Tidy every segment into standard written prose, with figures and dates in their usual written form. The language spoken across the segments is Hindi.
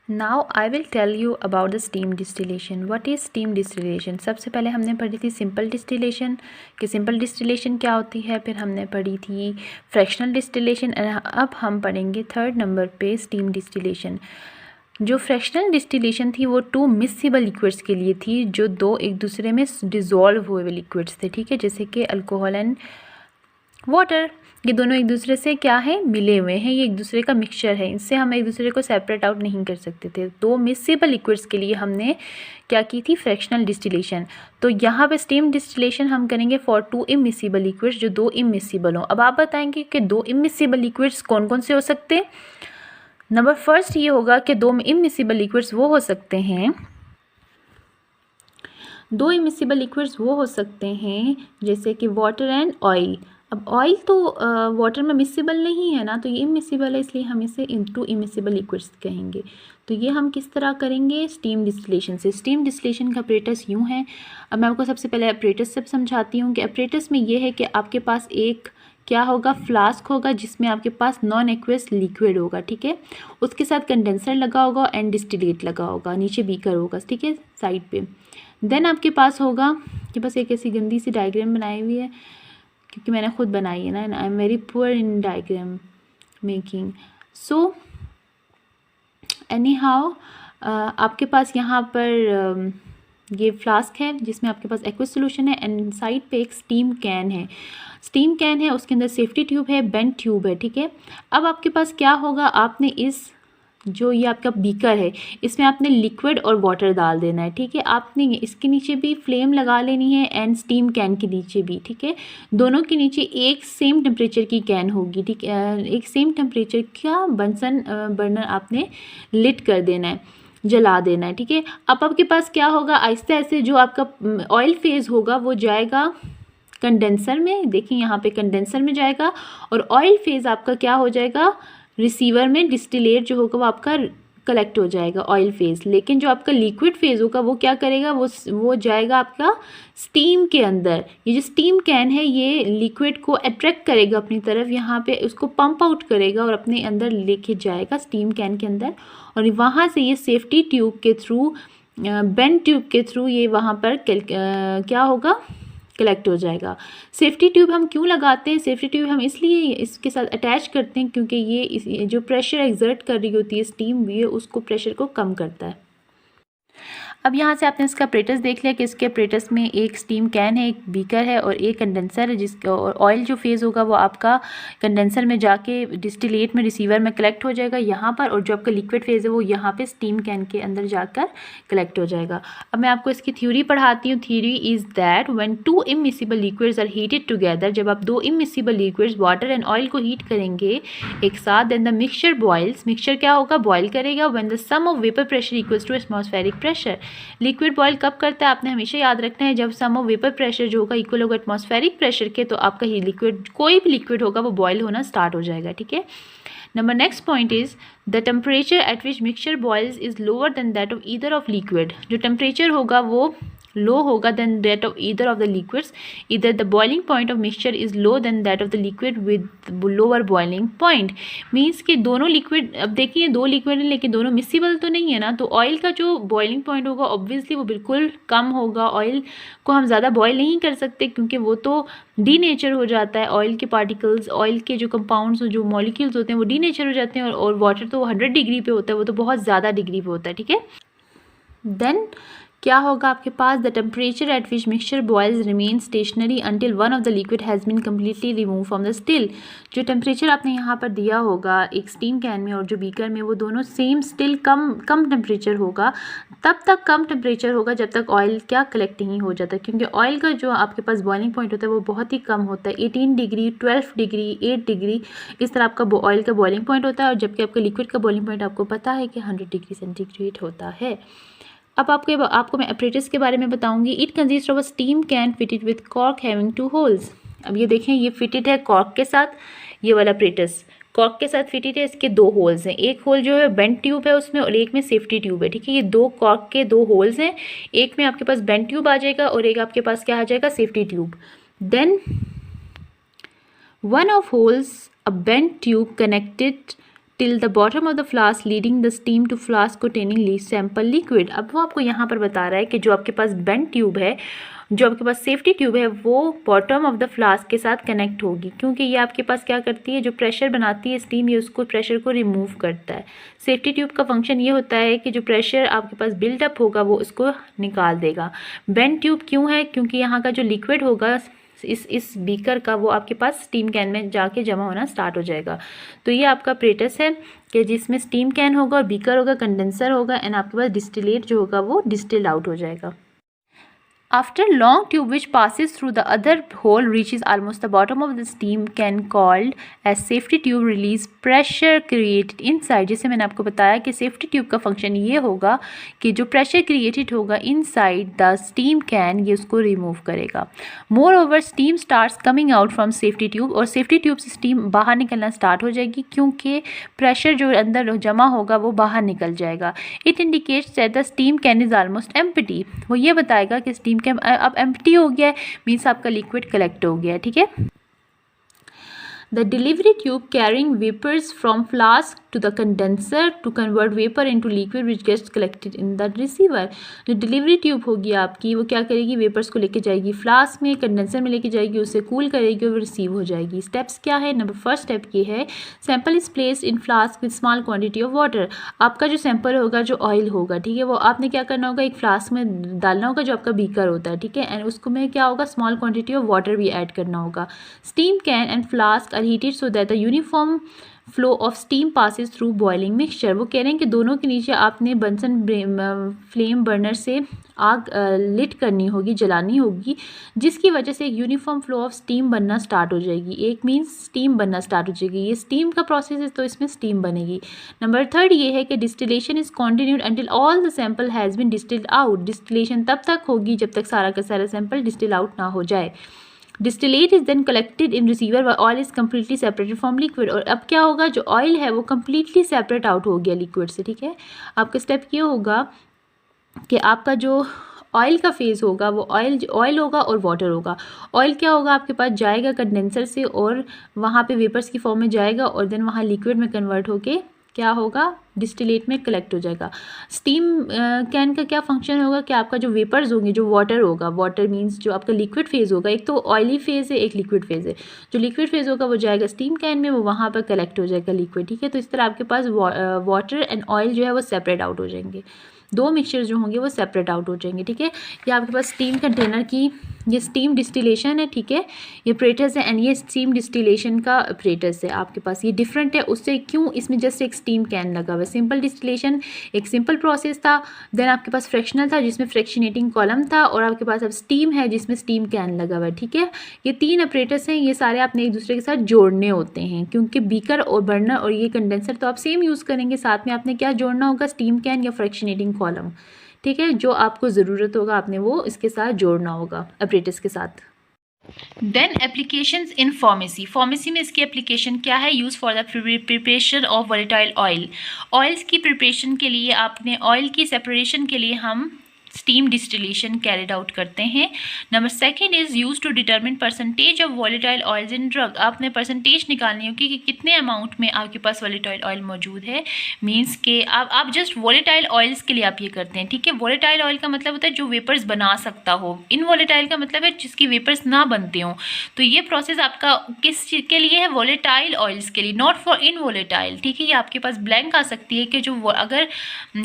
Now I will tell you about the steam distillation. What is steam distillation? सबसे पहले हमने पढ़ी थी सिंपल डिस्टिलेशन कि सिंपल डिस्टिलेशन क्या होती है, फिर हमने पढ़ी थी फ्रैक्शनल डिस्टिलेशन. अब हम पढ़ेंगे थर्ड नंबर पे स्टीम डिस्टिलेशन. जो फ्रैक्शनल डिस्टिलेशन थी वो टू मिक्सिबल लिक्विड्स के लिए थी, जो दो एक दूसरे में डिज़ोल्व हुए हुए लिक्विड्स थे. ठीक है, जैसे कि अल्कोहल एंड वाटर. ये दोनों एक दूसरे से क्या है, मिले हुए हैं, ये एक दूसरे का मिक्सचर है, इससे हम एक दूसरे को सेपरेट आउट नहीं कर सकते थे. दो मिक्सिबल लिक्विड्स के लिए हमने क्या की थी, फ्रैक्शनल डिस्टिलेशन. तो यहाँ पे स्टीम डिस्टिलेशन हम करेंगे फॉर टू इमिसिबल लिक्विड्स, जो दो इमिसिबल हों. अब आप बताएंगे कि दो इमिसिबल लिक्विड्स कौन कौन से हो सकते हैं. नंबर फर्स्ट ये होगा कि दो इमिसिबल लिक्विड्स वो हो सकते हैं, दो इमिसिबल लिक्विड्स वो हो सकते हैं जैसे कि वाटर एंड ऑयल. अब ऑयल तो वाटर में मिसिबल नहीं है ना, तो ये इमिसिबल है, इसलिए हम इसे टू इमिसिबल लिक्विड्स कहेंगे. तो ये हम किस तरह करेंगे, स्टीम डिस्टिलेशन से. स्टीम डिस्टिलेशन का अपरेटस यूँ है. अब मैं आपको सबसे पहले अपरेटस सब समझाती हूँ कि अपरेटस में ये है कि आपके पास एक क्या होगा, फ्लास्क होगा जिसमें आपके पास नॉन एक्वेस लिक्विड होगा. ठीक है, उसके साथ कंडेंसर लगा होगा एंड डिस्टिलेट लगा होगा, नीचे बीकर होगा. ठीक है, साइड पे. देन आपके पास होगा कि बस एक ऐसी गंदी सी डायग्राम बनाई हुई है क्योंकि मैंने खुद बनाई है ना, I am very poor in diagram making. So any how आपके पास यहाँ पर ये फ्लास्क है जिसमें आपके पास एक्वस सोल्यूशन है एंड साइड पे एक स्टीम कैन है. स्टीम कैन है, उसके अंदर सेफ्टी ट्यूब है, बेंट ट्यूब है. ठीक है, अब आपके पास क्या होगा, आपने इस जो ये आपका बीकर है इसमें आपने लिक्विड और वाटर डाल देना है. ठीक है, आपने इसके नीचे भी फ्लेम लगा लेनी है एंड स्टीम कैन के नीचे भी. ठीक है, दोनों के नीचे एक सेम टेम्परेचर की कैन होगी. ठीक है, एक सेम टेम्परेचर का बंसन बर्नर आपने लिट कर देना है, जला देना है. ठीक है, अब आपके पास क्या होगा, आहिस्ते आहिस्ते जो आपका ऑयल फेज़ होगा वो जाएगा कंडेंसर में. देखिए यहाँ पे कंडेंसर में जाएगा और ऑयल फेज़ आपका क्या हो जाएगा, रिसीवर में डिस्टिलेट जो होगा वो आपका कलेक्ट हो जाएगा ऑयल फेज़. लेकिन जो आपका लिक्विड फेज़ होगा वो क्या करेगा, वो जाएगा आपका स्टीम के अंदर. ये जो स्टीम कैन है ये लिक्विड को अट्रैक्ट करेगा अपनी तरफ, यहाँ पे उसको पंप आउट करेगा और अपने अंदर लेके जाएगा स्टीम कैन के अंदर. और वहाँ से ये सेफ्टी ट्यूब के थ्रू, बेंड ट्यूब के थ्रू ये वहाँ पर क्या होगा, कलेक्ट हो जाएगा. सेफ्टी ट्यूब हम क्यों लगाते हैं, सेफ्टी ट्यूब हम इसलिए इसके साथ अटैच करते हैं क्योंकि ये जो प्रेशर एक्सर्ट कर रही होती है स्टीम, ये उसको प्रेशर को कम करता है. अब यहाँ से आपने इसका अपरेटस देख लिया कि इसके अपरेटस में एक स्टीम कैन है, एक बीकर है और एक कंडेंसर है, जिसका और ऑयल जो फेज़ होगा वो आपका कंडेंसर में जाके डिस्टिलेट में रिसीवर में कलेक्ट हो जाएगा यहाँ पर, और जो आपका लिक्विड फेज़ है वो यहाँ पे स्टीम कैन के अंदर जाकर कलेक्ट हो जाएगा. अब मैं आपको इसकी थ्योरी पढ़ाती हूँ. Theory is that when two immiscible liquids are heated together, जब आप दो immiscible liquids water and oil को हीट करेंगे एक साथ, then the mixture boils. Mixture क्या होगा, बॉयल करेगा. When the sum of vapour pressure equals to atmospheric pressure. Liquid boil कब करता है, आपने हमेशा याद रखना है, जब सम ऑफ वेपर प्रेशर जो होगा इक्वल होगा एटमॉस्फेरिक प्रेशर के, तो आपका ये लिक्विड, कोई भी लिक्विड होगा वो बॉयल होना स्टार्ट हो जाएगा. ठीक है, number next point is the temperature at which mixture boils is lower than that of either of liquid. जो टेम्परेचर होगा वो लो होगा than that of either of the liquids. Either the boiling point of mixture is low than that of the liquid with lower boiling point. Means कि दोनों लिक्विड, अब देखिए दो लिक्विड हैं लेकिन दोनों मिसिबल तो नहीं है ना, तो ऑयल का जो बॉइलिंग पॉइंट होगा ऑब्वियसली वो बिल्कुल कम होगा. ऑयल को हम ज़्यादा बॉयल नहीं कर सकते क्योंकि वो तो डीनेचर हो जाता है. ऑयल के पार्टिकल्स, ऑयल के जो कंपाउंड्स, जो मॉलिक्यूल्स होते हैं वो डीनेचर हो जाते हैं, और वाटर तो 100 डिग्री पे होता है, वो तो बहुत ज़्यादा डिग्री पे होता है. ठीक है, देन क्या होगा आपके पास, the temperature at which mixture boils remain stationary until one of the liquid has been completely remove from the still. जो टेम्परेचर आपने यहाँ पर दिया होगा एक स्टीम कैन में और जो बीकर में, वो दोनों सेम स्टिल कम टेम्परेचर होगा. तब तक कम टेम्परेचर होगा जब तक ऑयल क्या कलेक्ट नहीं हो जाता, क्योंकि ऑयल का जो आपके पास बॉइलिंग पॉइंट होता है वो बहुत ही कम होता है. 18 डिग्री, 12 डिग्री, 8 डिग्री, इस तरह आपका ऑयल का बॉइलिंग पॉइंट होता है, और जबकि आपका लिक्विड का बॉइलिंग पॉइंट आपको पता है कि 100 डिग्री सेंटीग्रेड होता है. अब आपको मैं अपरेटस के बारे में बताऊंगी. It consist of a steam can fitted with cork having 2 holes. अब ये देखें, ये फिटेड है कॉर्क के साथ, ये वाला अपरेटस कॉर्क के साथ फिटेड है. इसके 2 होल्स हैं, एक होल जो है बेंट ट्यूब है उसमें और एक में सेफ्टी ट्यूब है. ठीक है, ये 2 कॉर्क के 2 होल्स हैं, एक में आपके पास बेंट ट्यूब आ जाएगा और एक आपके पास क्या आ जाएगा, safety tube. Then one of holes a bent tube connected till the bottom of the flask leading the steam to flask containing sample liquid। अब वो आपको यहाँ पर बता रहा है कि जो आपके पास बेंट ट्यूब है, जो आपके पास सेफ्टी ट्यूब है, वो बॉटम ऑफ द फ्लास्क के साथ कनेक्ट होगी, क्योंकि ये आपके पास क्या करती है, जो प्रेशर बनाती है स्टीम, ये उसको प्रेशर को रिमूव करता है। सेफ्टी ट्यूब का फंक्शन ये होता है कि जो प्रेशर आपके पास बिल्डअप होगा वो उसको निकाल देगा। बेंट ट्यूब क्यों है? क्योंकि यहाँ का जो लिक्विड होगा इस बीकर का, वो आपके पास स्टीम कैन में जाके जमा होना स्टार्ट हो जाएगा। तो ये आपका अपरेटस है कि जिसमें स्टीम कैन होगा और बीकर होगा, कंडेंसर होगा, एंड आपके पास डिस्टिलेट जो होगा वो डिस्टिल आउट हो जाएगा। After long tube which passes through the other hole reaches almost the bottom of the steam can called as safety tube release pressure created inside। जैसे मैंने आपको बताया कि सेफ्टी ट्यूब का फंक्शन ये होगा कि जो प्रेशर क्रिएटेड होगा इनसाइड द स्टीम कैन, ये उसको रिमूव करेगा। More over steam starts coming out from safety tube, और सेफ्टी ट्यूब से स्टीम बाहर निकलना स्टार्ट हो जाएगी क्योंकि प्रेशर जो अंदर जमा होगा वो बाहर निकल जाएगा। It indicates that the steam can is almost empty. वो ये बताएगा कि स्टीम कैन अब एम्प्टी हो गया है, मीन्स आपका लिक्विड कलेक्ट हो गया है। ठीक है। The delivery tube carrying vapors from flask to the condenser to convert vapor into liquid which gets collected in the receiver। जो डिलीवरी ट्यूब होगी आपकी, वो क्या करेगी, वेपर्स को लेके जाएगी फ्लास्क में, कंडेंसर में लेके जाएगी, उसे कूल करेगी और रिसीव हो जाएगी। स्टेप्स क्या है? नंबर फर्स्ट स्टेप ये है, sample is placed in flask with small quantity of water. आपका जो सैंपल होगा, जो ऑयल होगा, ठीक है, वो आपने क्या करना होगा, एक फ्लास्क में डालना होगा जो आपका बीकर होता है, ठीक है, एंड उसको में क्या होगा, स्मॉल क्वांटिटी ऑफ वाटर भी ऐड करना होगा। Steam can and flask heated so that the uniform flow of steam passes through boiling mixture. वो कह रहे हैं कि दोनों के नीचे आपने बंसन फ्लेम बर्नर से आग लिट करनी होगी, जलानी होगी, जिसकी वजह से एक यूनिफॉर्म फ्लो ऑफ स्टीम बनना स्टार्ट हो जाएगी। एक मीन्स स्टीम बनना स्टार्ट हो जाएगी, ये स्टीम का प्रोसेस है, तो इसमें स्टीम बनेगी। नंबर थर्ड ये है कि distillation is continued until all the sample has been distilled out. Distillation तब तक होगी जब तक सारा का सारा सैंपल डिस्टिल आउट ना हो जाए। Distillate is then collected in receiver, oil is completely separated from liquid. और अब क्या होगा, जो ऑयल है वो कम्प्लीटली सेपरेट आउट हो गया लिक्विड से। ठीक है, आपका स्टेप ये होगा कि आपका जो ऑयल का फेज़ होगा वो ऑयल होगा और वाटर होगा। ऑयल क्या होगा, आपके पास जाएगा कंडेंसर से और वहाँ पे वेपर्स की फॉर्म में जाएगा और देन वहाँ लिक्विड में कन्वर्ट होके क्या होगा, डिस्टिलेट में कलेक्ट हो जाएगा। स्टीम कैन का क्या फंक्शन होगा कि आपका जो वेपर्स होंगे, जो वाटर होगा, वाटर मींस जो आपका लिक्विड फेज़ होगा, एक तो ऑयली फेज़ है, एक लिक्विड फेज़ है। जो लिक्विड फेज़ होगा वो जाएगा स्टीम कैन में, वो वहाँ पर कलेक्ट हो जाएगा लिक्विड। ठीक है, तो इस तरह आपके पास वाटर एंड ऑयल जो है वो सेपरेट आउट हो जाएंगे, दो मिक्सचर जो होंगे वो सेपरेट आउट हो जाएंगे। ठीक है, ये आपके पास स्टीम कंटेनर की ये स्टीम डिस्टिलेशन है। ठीक है, ये ऑपरेटर्स है एंड ये स्टीम डिस्टिलेशन का ऑपरेटर्स है आपके पास। ये डिफरेंट है उससे, क्यों, इसमें जस्ट एक स्टीम कैन लगा हुआ है। सिंपल डिस्टिलेशन एक सिंपल प्रोसेस था, देन आपके पास फ्रैक्शनल था जिसमें फ्रैक्शनेटिंग कॉलम था, और आपके पास अब स्टीम है जिसमें स्टीम कैन लगा हुआ है। ठीक है, ये तीन ऑपरेटर्स हैं, ये सारे आपने एक दूसरे के साथ जोड़ने होते हैं, क्योंकि बीकर और बर्नर और ये कंडेंसर तो आप सेम यूज़ करेंगे, साथ में आपने क्या जोड़ना होगा, स्टीम कैन या फ्रैक्शनेटिंग कॉलम। ठीक है, जो आपको ज़रूरत होगा आपने वो इसके साथ जोड़ना होगा ऑपरेटर्स के साथ। Then applications in pharmacy. Pharmacy में इसकी एप्लीकेशन क्या है, use for the preparation of volatile oil. Oils की प्रिपरेशन के लिए आपने ऑयल की सेपरेशन के लिए हम स्टीम डिस्टिलेशन कैरिड आउट करते हैं। Number second is use to determine percentage of volatile oils in drug. आपने परसेंटेज निकालनी होगी कि कितने अमाउंट में आपके पास वोलेटाइल ऑयल मौजूद है। मींस के आप जस्ट वोलेटाइल ऑयल्स के लिए आप ये करते हैं। ठीक है, वोलेटाइल ऑयल का मतलब होता है जो वेपर्स बना सकता हो, इन वोलेटाइल का मतलब है जिसकी वेपर्स ना बनते हों। तो ये प्रोसेस आपका किस चीज़ के लिए है, वोलेटाइल ऑयल्स के लिए, नॉट फॉर इन वोलेटाइल। ठीक है, ये आपके पास ब्लैंक आ सकती है कि जो अगर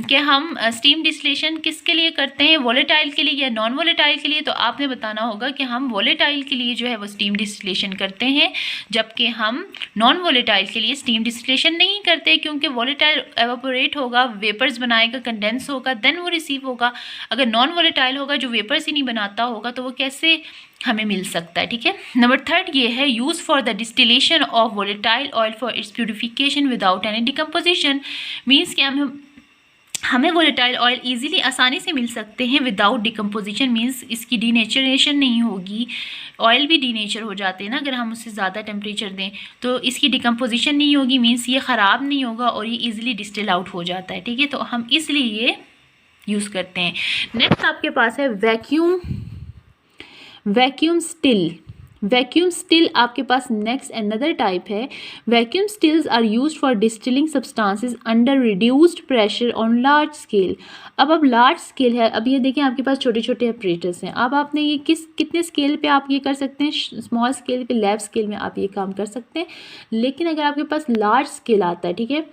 कि हम स्टीम डिस्टिलेशन किसके लिए करते हैं, वोलेटाइल के लिए या नॉन वोलेटाइल के लिए, तो आपने बताना होगा कि हम वोलेटाइल के लिए जो है वो स्टीम डिस्टिलेशन करते हैं, जबकि हम नॉन वोलेटाइल के लिए स्टीम डिस्टिलेशन नहीं करते, क्योंकि वोलेटाइल एवापोरेट होगा, वेपर्स बनाएगा, कंडेंस होगा, देन वो रिसीव होगा। अगर नॉन वोलेटाइल होगा, जो वेपर्स ही नहीं बनाता होगा, तो वो कैसे हमें मिल सकता है। ठीक है, नंबर थर्ड ये है use for the distillation of volatile oil for its purification without any decomposition. Means कि हमें वोलेटाइल ऑयल इजीली आसानी से मिल सकते हैं विदाउट डिकम्पोजिशन। मीन्स इसकी डीनेचरेशन नहीं होगी, ऑयल भी डीनेचर हो जाते हैं ना अगर हम उससे ज़्यादा टेम्परेचर दें, तो इसकी डिकम्पोजिशन नहीं होगी, मीन्स ये ख़राब नहीं होगा और ये इजीली डिस्टिल आउट हो जाता है। ठीक है, तो हम इसलिए ये यूज़ करते हैं। नेक्स्ट आपके पास है वैक्यूम स्टिल। वैक्यूम स्टिल आपके पास नेक्स्ट अनदर टाइप है। Vacuum stills are used for distilling substances under reduced pressure on large scale. अब लार्ज स्केल है, अब ये देखें आपके पास छोटे छोटे ऑपरेटर्स हैं। अब आपने ये कितने स्केल पे आप ये कर सकते हैं, स्मॉल स्केल पे, लैब स्केल में आप ये काम कर सकते हैं। लेकिन अगर आपके पास लार्ज स्केल आता है, ठीक है,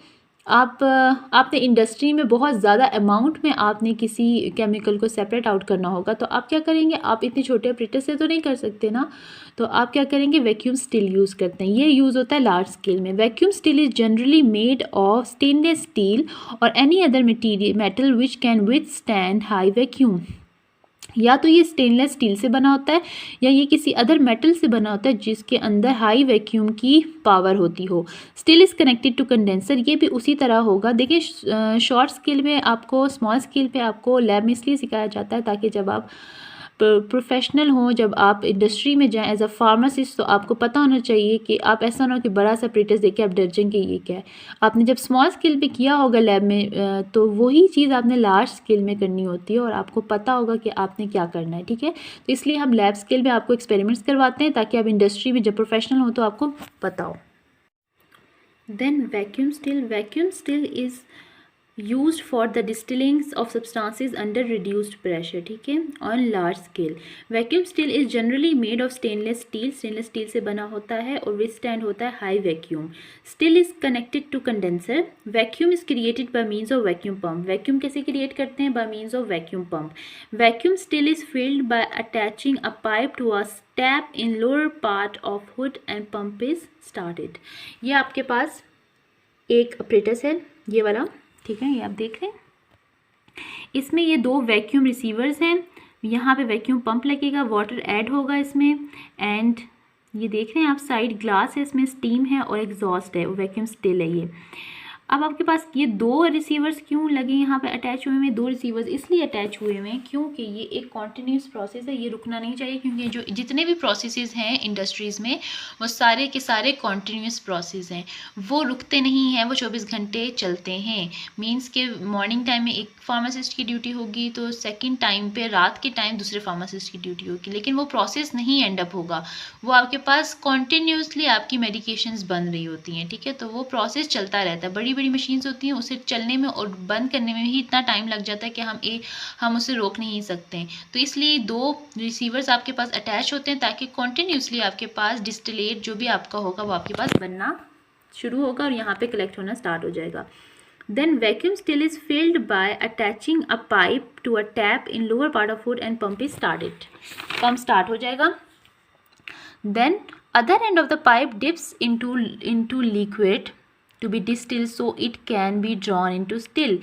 आपने इंडस्ट्री में बहुत ज़्यादा अमाउंट में आपने किसी केमिकल को सेपरेट आउट करना होगा, तो आप क्या करेंगे, आप इतने छोटे ऑपरेटर से तो नहीं कर सकते ना, तो आप क्या करेंगे, वैक्यूम स्टील यूज़ करते हैं। ये यूज़ होता है लार्ज स्केल में। Vacuum still is generally made of stainless steel और any other metal which can withstand high vacuum. या तो ये स्टेनलेस स्टील से बना होता है या ये किसी अदर मेटल से बना होता है जिसके अंदर हाई वैक्यूम की पावर होती हो। Still is connected to condenser, ये भी उसी तरह होगा। देखिए शॉर्ट स्केल में आपको, स्मॉल स्केल पे आपको लैब में इसलिए सिखाया जाता है ताकि जब आप प्रोफेशनल हो, जब आप इंडस्ट्री में जाएं एज अ फार्मासिस्ट, तो आपको पता होना चाहिए कि आप ऐसा ना हो कि बड़ा सा ऑपरेटर्स देख के आप डर जाएंगे ये क्या है। आपने जब स्मॉल स्केल पे किया होगा लैब में, तो वही चीज़ आपने लार्ज स्केल में करनी होती है और आपको पता होगा कि आपने क्या करना है, ठीक है। तो इसलिए हम लैब स्केल में आपको एक्सपेरिमेंट्स करवाते हैं ताकि आप इंडस्ट्री में जब प्रोफेशनल हो तो आपको पता हो। Then vacuum still is used for the distilling of substances under reduced pressure, ठीक है, on large scale. Vacuum steel is generally made of stainless steel से बना होता है और withstand होता है high vacuum. Steel is connected to condenser. Vacuum is created by means of vacuum pump. Vacuum कैसे create करते हैं, by means of vacuum pump. Vacuum steel is filled by attaching a pipe to a tap in lower part of hood and pump is started. ये आपके पास एक apparatus है, ये वाला, ठीक है, ये आप देख रहे हैं। इसमें ये दो वैक्यूम रिसीवर्स हैं, यहाँ पे वैक्यूम पंप लगेगा, वाटर ऐड होगा इसमें, एंड ये देख रहे हैं आप साइड ग्लास है, इसमें स्टीम है और एग्जॉस्ट है, वैक्यूम स्टिल है ये। अब आपके पास ये दो रिसीवर्स क्यों लगे यहाँ पे अटैच हुए हैं, दो रिसीवर्स इसलिए अटैच हुए हैं क्योंकि ये एक कॉन्टीन्यूस प्रोसेस है, ये रुकना नहीं चाहिए, क्योंकि जो जितने भी प्रोसेसेस हैं इंडस्ट्रीज़ में वो सारे के सारे कॉन्टीन्यूस प्रोसेस हैं, वो रुकते नहीं हैं, वो 24 घंटे चलते हैं। मीन्स के मॉर्निंग टाइम में एक फार्मासिस्ट की ड्यूटी होगी तो सेकेंड टाइम पे रात के टाइम दूसरे फार्मासिस्ट की ड्यूटी होगी, लेकिन वो प्रोसेस नहीं एंड अप होगा, वो आपके पास कॉन्टीन्यूसली आपकी मेडिकेशंस बन रही होती हैं, ठीक है। तो वो प्रोसेस चलता रहता है। बड़ी बड़ी मशीन्स होती हैं, उसे चलने में और बंद करने में ही इतना टाइम लग जाता है कि हम उसे रोक नहीं सकते। तो इसलिए दो रिसीवर्स आपके पास अटैच होते हैं ताकि कॉन्टीन्यूसली आपके पास डिस्टिलेट जो भी आपका होगा वो आपके पास बनना शुरू होगा और यहाँ पे कलेक्ट होना स्टार्ट हो जाएगा। Then vacuum still is filled by attaching a pipe to a tap in lower part of hood and pump is started. Pump start हो जाएगा. Then other end of the pipe dips into liquid to be distilled so it can be drawn into still.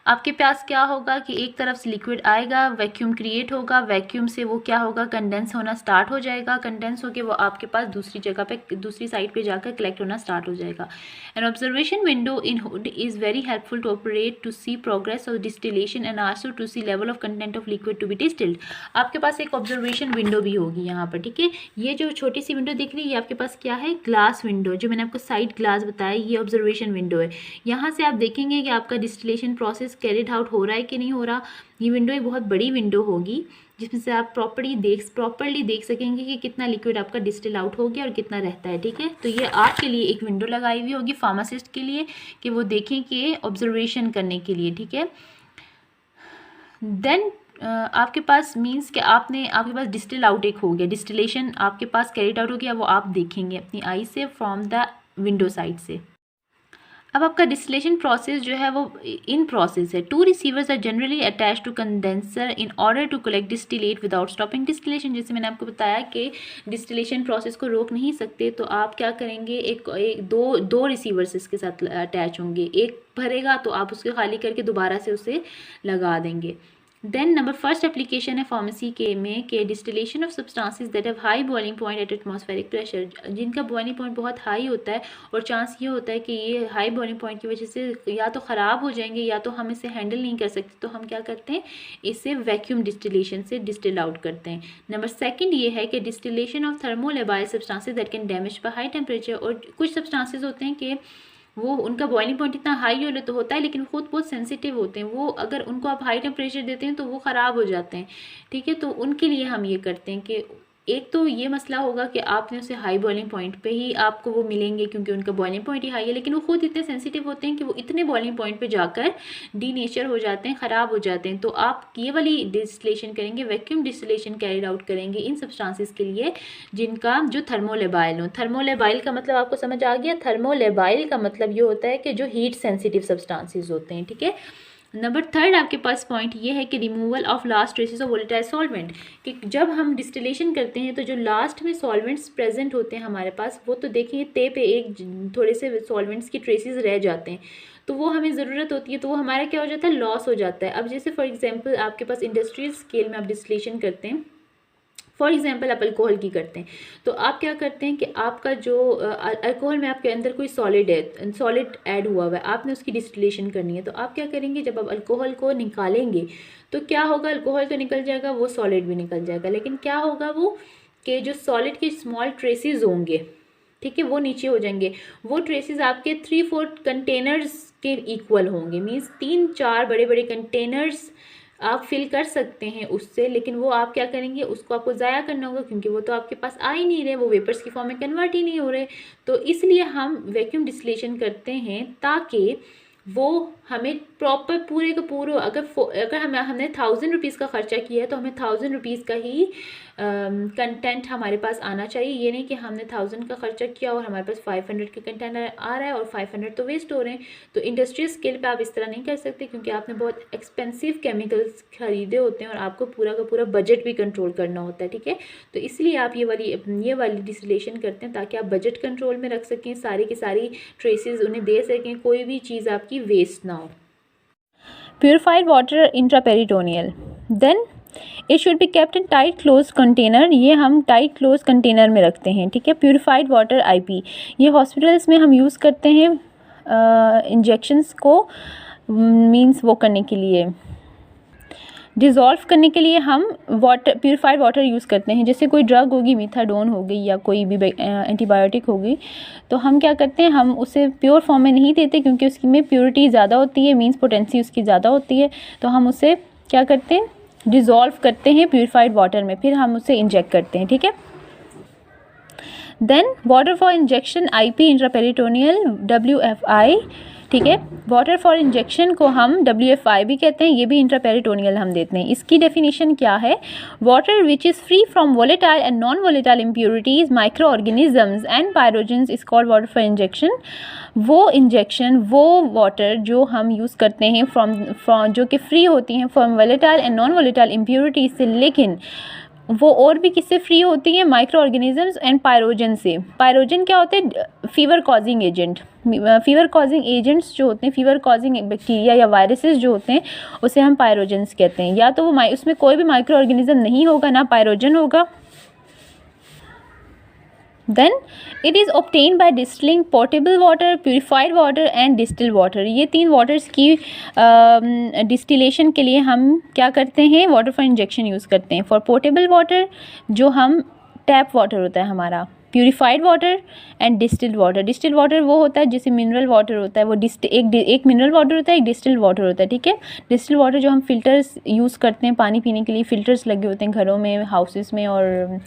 आपके पास क्या होगा कि एक तरफ से लिक्विड आएगा, वैक्यूम क्रिएट होगा, वैक्यूम से वो क्या होगा, कंडेंस होना स्टार्ट हो जाएगा, कंडेंस होकर वो आपके पास दूसरी जगह पे, दूसरी साइड पे जाकर कलेक्ट होना स्टार्ट हो जाएगा। An observation window in hood is very helpful to operate to see progress of distillation and also to see level of content of liquid to be distilled. आपके पास एक ऑब्जर्वेशन विंडो भी होगी यहाँ पर, ठीक है। ये जो छोटी सी विंडो दिख रही है ये आपके पास क्या है, ग्लास विंडो, जो मैंने आपको साइड ग्लास बताया, ये ऑब्जर्वेशन विंडो है। यहाँ से आप देखेंगे कि आपका डिस्टिलेशन प्रोसेस कैरिड आउट हो रहा है कि नहीं हो रहा। ये विंडो एक बहुत बड़ी विंडो होगी जिसमें से आप प्रॉपर्ली देख सकेंगे कि कितना लिक्विड आपका डिस्टिल आउट हो गया और कितना रहता है, ठीक है। तो ये आर्ट के लिए एक विंडो लगाई हुई होगी फार्मासिस्ट के लिए कि वो देखें कि ऑब्जर्वेशन करने के लिए, ठीक है। देन आपके पास मीन्स कि आपके पास डिस्टिल आउट एक हो गया, डिस्टिलेशन आपके पास कैरिड आउट हो गया, वो आप देखेंगे अपनी आई से फ्रॉम द विंडो साइड से। अब आपका डिस्टिलेशन प्रोसेस जो है वो इन प्रोसेस है। Two receivers are generally attach to condenser in order to collect distillate without stopping distillation. जैसे मैंने आपको बताया कि डिस्टिलेशन प्रोसेस को रोक नहीं सकते, तो आप क्या करेंगे, दो रिसीवर्स इसके साथ अटैच होंगे, एक भरेगा तो आप उसको खाली करके दोबारा से उसे लगा देंगे। देन नंबर फर्स्ट एप्लीकेशन है फार्मेसी के distillation of substances that have high boiling point at atmospheric pressure, जिनका बॉइलिंग पॉइंट बहुत हाई होता है और चांस ये होता है कि ये हाई बॉइलिंग पॉइंट की वजह से या तो ख़राब हो जाएंगे या तो हम इसे हैंडल नहीं कर सकते, तो हम क्या करते हैं, इसे वैक्यूम डिस्टिलेशन से डिस्टिल आउट करते हैं। नंबर सेकेंड ये है कि distillation of thermolabile substances that can damage by high temperature. और कुछ सब्सटेंसेस होते हैं कि वो उनका बॉइलिंग पॉइंट इतना हाई हो तो होता है लेकिन खुद बहुत सेंसिटिव होते हैं, वो अगर उनको आप हाई टेम्परेचर देते हैं तो वो ख़राब हो जाते हैं, ठीक है। तो उनके लिए हम ये करते हैं कि एक तो ये मसला होगा कि आपने उसे हाई बॉइलिंग पॉइंट पे ही आपको वो मिलेंगे, क्योंकि उनका बॉइलिंग पॉइंट ही हाई है, लेकिन वो खुद इतने सेंसिटिव होते हैं कि वो इतने बॉइलिंग पॉइंट पे जाकर डीनेचर हो जाते हैं, ख़राब हो जाते हैं। तो आप ये वाली डिस्टिलेशन करेंगे, वैक्यूम डिस्टिलेशन कैरिड आउट करेंगे इन सब्सटेंसेस के लिए जिनका जो थर्मोलेबाइल हो। थर्मोलेबाइल का मतलब आपको समझ आ गया? थर्मोलेबाइल का मतलब ये होता है कि जो हीट सेंसिटिव सब्सटेंसेस होते हैं, ठीक है। नंबर थर्ड आपके पास पॉइंट ये है कि removal of last traces of volatile solvent, कि जब हम डिस्टिलेशन करते हैं तो जो लास्ट में सॉल्वेंट्स प्रेजेंट होते हैं हमारे पास, वो तो देखिए ते पे एक थोड़े से सॉल्वेंट्स की ट्रेसेस रह जाते हैं, तो वो हमें ज़रूरत होती है, तो वो हमारा क्या हो जाता है, लॉस हो जाता है। अब जैसे फॉर एग्जांपल आपके पास इंडस्ट्रियल स्केल में आप डिस्टिलेशन करते हैं, फॉर एग्जांपल आप अल्कोहल की करते हैं, तो आप क्या करते हैं कि आपका जो अल्कोहल में आपके अंदर कोई सॉलिड है, सॉलिड ऐड हुआ हुआ है, आपने उसकी डिस्टिलेशन करनी है, तो आप क्या करेंगे, जब आप अल्कोहल को निकालेंगे तो क्या होगा, अल्कोहल तो निकल जाएगा, वो सॉलिड भी निकल जाएगा, लेकिन क्या होगा वो कि जो सॉलिड के स्मॉल ट्रेसेस होंगे, ठीक है, वो नीचे हो जाएंगे। वो ट्रेसेस आपके 3-4 कंटेनर्स के इक्वल होंगे, मीन्स 3-4 बड़े बड़े कंटेनर्स आप फिल कर सकते हैं उससे, लेकिन वो आप क्या करेंगे, उसको आपको ज़ाया करना होगा, क्योंकि वो तो आपके पास आ ही नहीं रहे, वो वेपर्स की फॉर्म में कन्वर्ट ही नहीं हो रहे। तो इसलिए हम वैक्यूम डिस्टिलेशन करते हैं ताकि वो हमें प्रॉपर पूरे का पूरा, अगर हमने 1000 रुपीज़ का ख़र्चा किया है तो हमें 1000 रुपीज़ का ही कंटेंट हमारे पास आना चाहिए। ये नहीं कि हमने 1000 का खर्चा किया और हमारे पास 500 का कंटेंट आ रहा है और 500 तो वेस्ट हो रहे हैं। तो इंडस्ट्रियल स्केल पे आप इस तरह नहीं कर सकते, क्योंकि आपने बहुत एक्सपेंसिव केमिकल्स खरीदे होते हैं और आपको पूरा का पूरा बजट भी कंट्रोल करना होता है, ठीक है। तो इसलिए आप ये वाली डिस्टिलेशन करते हैं ताकि आप बजट कंट्रोल में रख सकें, सारी की सारी ट्रेसेस उन्हें दे सकें, कोई भी चीज़ आपकी वेस्ट ना हो। Purified water intraperitoneal, then it should be kept in tight close container, ये हम टाइट क्लोज कंटेनर में रखते हैं, ठीक है। प्योरीफाइड वाटर आईपी, ये हॉस्पिटल्स में हम यूज़ करते हैं इंजेक्शंस को मींस वो करने के लिए, डिज़ोल्व करने के लिए हम वाटर, प्योरीफाइड वाटर यूज़ करते हैं। जैसे कोई ड्रग होगी, मीथाडोन हो गई या कोई भी एंटीबायोटिक होगी, तो हम क्या करते हैं, हम उसे प्योर फॉर्म में नहीं देते क्योंकि उसकी में प्योरिटी ज़्यादा होती है, मींस पोटेंसी उसकी ज़्यादा होती है, तो हम उसे क्या करते हैं, डिज़ोल्व करते हैं प्योरीफाइड वाटर में, फिर हम उसे इंजेक्ट करते हैं, ठीक है। Then water for injection IP intraperitoneal WFI, ठीक है। वाटर फॉर इंजेक्शन को हम WFI भी कहते हैं, ये भी इंट्रापेरिटोनियल हम देते हैं। इसकी डेफिनेशन क्या है, water which is free from volatile and non volatile impurities, micro organisms and pyrogens is called water for injection. वो वाटर जो हम यूज़ करते हैं फ्रॉम जो कि फ्री होती हैं from volatile and non volatile impurities से, लेकिन वो और भी किससे फ्री होती है, माइक्रो ऑर्गेनिजम्स एंड पायरोजन से। पायरोजन क्या होते हैं, fever causing agent, fever causing agents जो होते हैं, फीवर कॉजिंग बैक्टीरिया या वायरसेस जो होते हैं उसे हम पायरोजन्स कहते हैं। या तो वो उसमें कोई भी माइक्रो ऑर्गेनिज्म नहीं होगा, ना पायरोजन होगा। Then it is obtain by distilling portable water, purified water and distil water. ये 3 वाटर्स की डिस्टिलेशन के लिए हम क्या करते हैं, वाटर फॉर इंजेक्शन यूज़ करते हैं। फॉर पोर्टेबल वाटर जो हम टैप वाटर होता है हमारा, purified water and distilled water. Distilled water वो होता है जैसे मिनरल वाटर होता है, वो एक मिनरल वाटर होता है, एक डिस्टिल्ड वाटर होता है, ठीक है। डिस्टिल्ड वाटर जो हम फिल्टर्स यूज़ करते हैं पानी पीने के लिए, फ़िल्टर्स लगे होते हैं घरों में, हाउसेस में और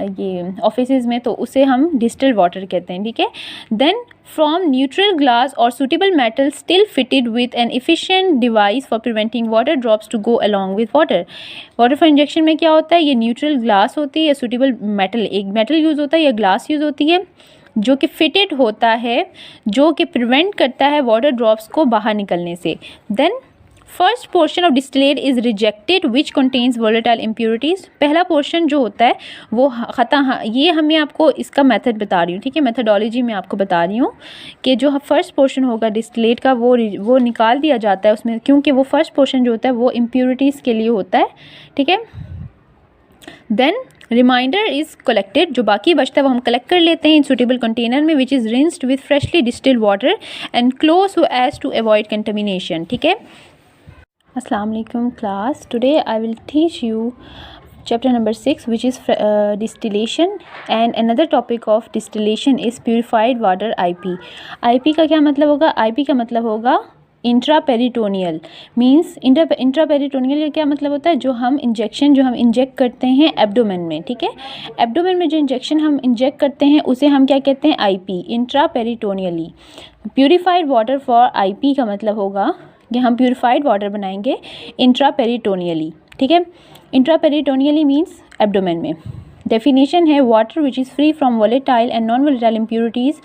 ये ऑफिसेज़ में, तो उसे हम डिस्टिल्ड वाटर कहते हैं, ठीक है। देन फ्रॉम न्यूट्रल ग्लास और suitable metal still fitted with an efficient device for preventing water drops to go along with water. Water for injection में क्या होता है, ये न्यूट्रल ग्लास होती है या सुटेबल मेटल, एक मेटल यूज़ होता है या ग्लास यूज़ होती है जो कि फिटेड होता है, जो कि प्रिवेंट करता है वाटर ड्रॉप्स को बाहर निकलने से। Then first portion of distillate is rejected which contains volatile impurities. पहला पोर्शन जो होता है वो ये हमें आपको इसका मेथड बता रही हूँ, ठीक है, मेथडोलॉजी में आपको बता रही हूँ कि जो फर्स्ट पोर्शन होगा डिस्टिलेट का वो निकाल दिया जाता है उसमें, क्योंकि वो फर्स्ट पोर्शन जो होता है वो इम्प्योरिटीज़ के लिए होता है, ठीक है। देन रिमाइंडर इज़ कलेक्टेड, जो बाकी बचता है वो हम कलेक्ट कर लेते हैं इन सुटेबल कंटेनर में, which is rinsed with freshly distilled water and close so as to avoid contamination, ठीक है। Assalamu alaikum class, today I will teach you chapter number 6 which is distillation, and another topic of distillation is purified water IP। IP का क्या मतलब होगा, IP का मतलब होगा इंट्रापेरिटोनियल मीन्स इंट्रापेरिटोनियल का क्या मतलब होता है, जो हम इंजेक्ट करते हैं एब्डोमेन में, ठीक है। एब्डोमेन में जो इंजेक्शन हम इंजेक्ट करते हैं उसे हम क्या कहते हैं, IP, intraperitoneally. Purified water for IP का मतलब होगा कि हम प्यूरिफाइड वाटर बनाएंगे इंट्रापेरिटोनियली, ठीक है। इंट्रापेरिटोनियली मीन्स एब्डोमेन में। डेफिनेशन है water which is free from volatile and non volatile impurities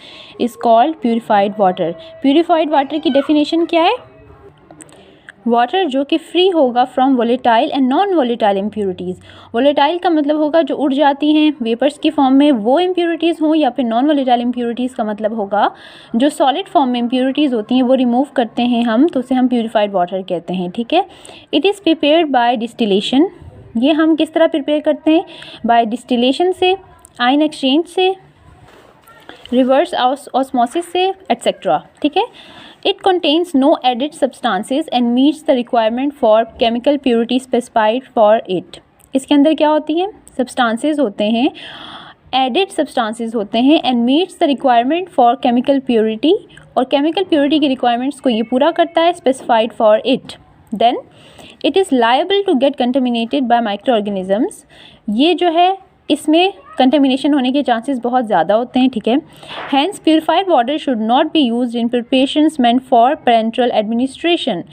is called purified water. Purified water की डेफिनेशन क्या है, वाटर जो कि फ्री होगा from volatile and non volatile impurities. Volatile का मतलब होगा जो उड़ जाती हैं वेपर्स की फॉर्म में, वो इम्प्यूरिटीज़ हों, या फिर नॉन वोलेटाइल इम्प्यूरिटीज़ का मतलब होगा जो सॉलिड फॉर्म में इम्प्यूरिटीज़ होती हैं वो रिमूव करते हैं हम, तो उसे हम प्यूरिफाइड वाटर कहते हैं, ठीक है। It is prepared by distillation. ये हम किस तरह प्रिपेयर करते हैं, बाय डिस्टिलेशन से, आयन एक्सचेंज से, रिवर्स ऑस्मोसिस से, एट्सेट्रा, ठीक है। It contains no added substances and meets the requirement for chemical purity specified for it. इसके अंदर क्या होती हैं, सब्सटेंसेस होते हैं, एडिड सब्सटेंसेस होते हैं, and meets the requirement for chemical purity, और केमिकल प्योरिटी की रिक्वायरमेंट्स को ये पूरा करता है, specified for it. Then it is liable to get contaminated by microorganisms. ये जो है इसमें कंटेमिनेशन होने के चांसेस बहुत ज़्यादा होते हैं, ठीक है। Hence purified water should not be used in preparations meant for parenteral administration.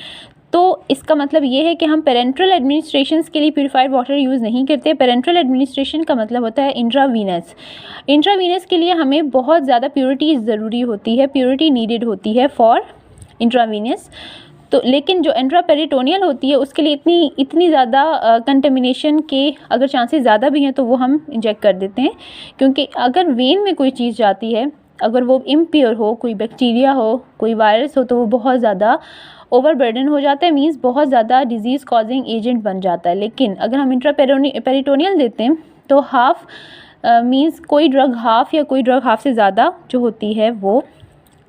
तो इसका मतलब ये है कि हम पेरेंट्रल एडमिनिस्ट्रेशंस के लिए प्यूरिफाइड वाटर यूज़ नहीं करते। पेरेंट्रल एडमिनिस्ट्रेशन का मतलब होता है इंट्रावीनस। इंट्रावीनस के लिए हमें बहुत ज़्यादा प्योरिटी ज़रूरी होती है, प्योरिटी नीडेड होती है फॉर इंट्रावीनस। तो लेकिन जो इंट्रापेरिटोनियल होती है उसके लिए इतनी ज़्यादा कंटेमिनेशन के अगर चांसेस ज़्यादा भी हैं तो वो हम इंजेक्ट कर देते हैं, क्योंकि अगर वेन में कोई चीज़ जाती है, अगर वो इम्प्योर हो, कोई बैक्टीरिया हो, कोई वायरस हो, तो वो बहुत ज़्यादा ओवरबर्डन हो जाता है, मीन्स बहुत ज़्यादा डिजीज़ कॉजिंग एजेंट बन जाता है। लेकिन अगर हम इंट्रापेरिटोनियल देते हैं तो हाफ मीन्स कोई ड्रग हाफ या कोई ड्रग हाफ से ज़्यादा जो होती है वो